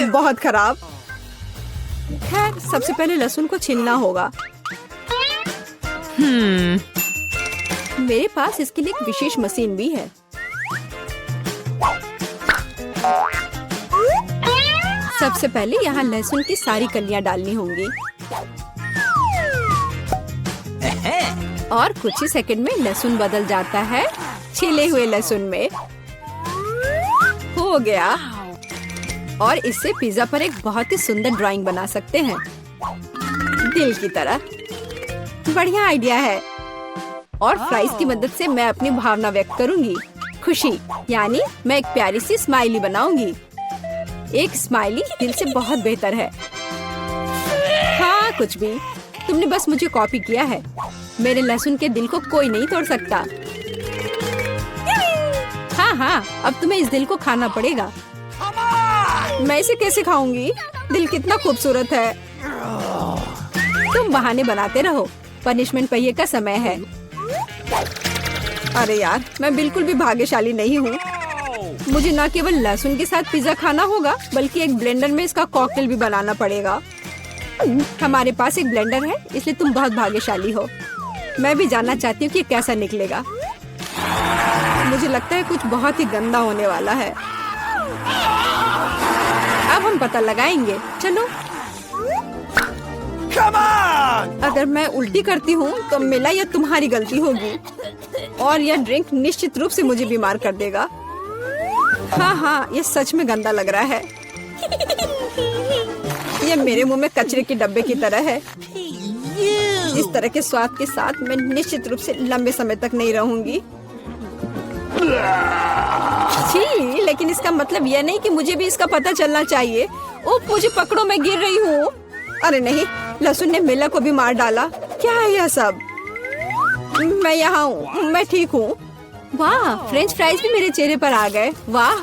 S1: बहुत खराब। खैर, सबसे पहले लहसुन को छीलना होगा। मेरे पास इसके लिए एक विशेष मशीन भी है। सबसे पहले यहाँ लहसुन की सारी कलियां डालनी होंगी और कुछ ही सेकंड में लहसुन बदल जाता है छिले हुए लहसुन में। हो गया। और इससे पिज्जा पर एक बहुत ही सुंदर ड्राइंग बना सकते हैं, दिल की तरह। बढ़िया आइडिया है। और फ्राइज की मदद से मैं अपनी भावना व्यक्त करूंगी। खुशी, यानी मैं एक प्यारी सी स्माइली बनाऊंगी। एक स्माइली दिल से बहुत बेहतर है। हाँ, कुछ भी, तुमने बस मुझे कॉपी किया है। मेरे लहसुन के दिल को कोई नहीं तोड़ सकता। हाँ, अब तुम्हें इस दिल को खाना पड़ेगा। मैं इसे कैसे खाऊंगी? दिल कितना खूबसूरत है। तुम बहाने बनाते रहो। पनिशमेंट पहिए का समय है। अरे यार, मैं बिल्कुल भी भाग्यशाली नहीं हूँ। मुझे न केवल लहसुन के साथ पिज्जा खाना होगा, बल्कि एक ब्लेंडर में इसका कॉकटेल भी बनाना पड़ेगा। हमारे पास एक ब्लेंडर है, इसलिए तुम बहुत भाग्यशाली हो। मैं भी जानना चाहती हूँ कि कैसा निकलेगा। मुझे लगता है कुछ बहुत ही गंदा होने वाला है। अब हम पता लगाएंगे। चलो। अगर मैं उल्टी करती हूँ तो मिला यह तुम्हारी गलती होगी और यह ड्रिंक निश्चित रूप से मुझे बीमार कर देगा। हाँ, ये सच में गंदा लग रहा है। ये मेरे मुंह में कचरे के डब्बे की तरह है। इस तरह के स्वाद के साथ मैं निश्चित रूप से लंबे समय तक नहीं रहूंगी। छी, लेकिन इसका मतलब यह नहीं कि मुझे भी इसका पता चलना चाहिए। ओह, मुझे पकड़ो, मैं गिर रही हूँ। अरे नहीं, लहसुन ने मिला को भी मार डाला। क्या है यह सब? मैं यहाँ हूँ, मैं ठीक हूँ। वाह, फ्रेंच फ्राइज भी मेरे चेहरे पर आ गए। वाह।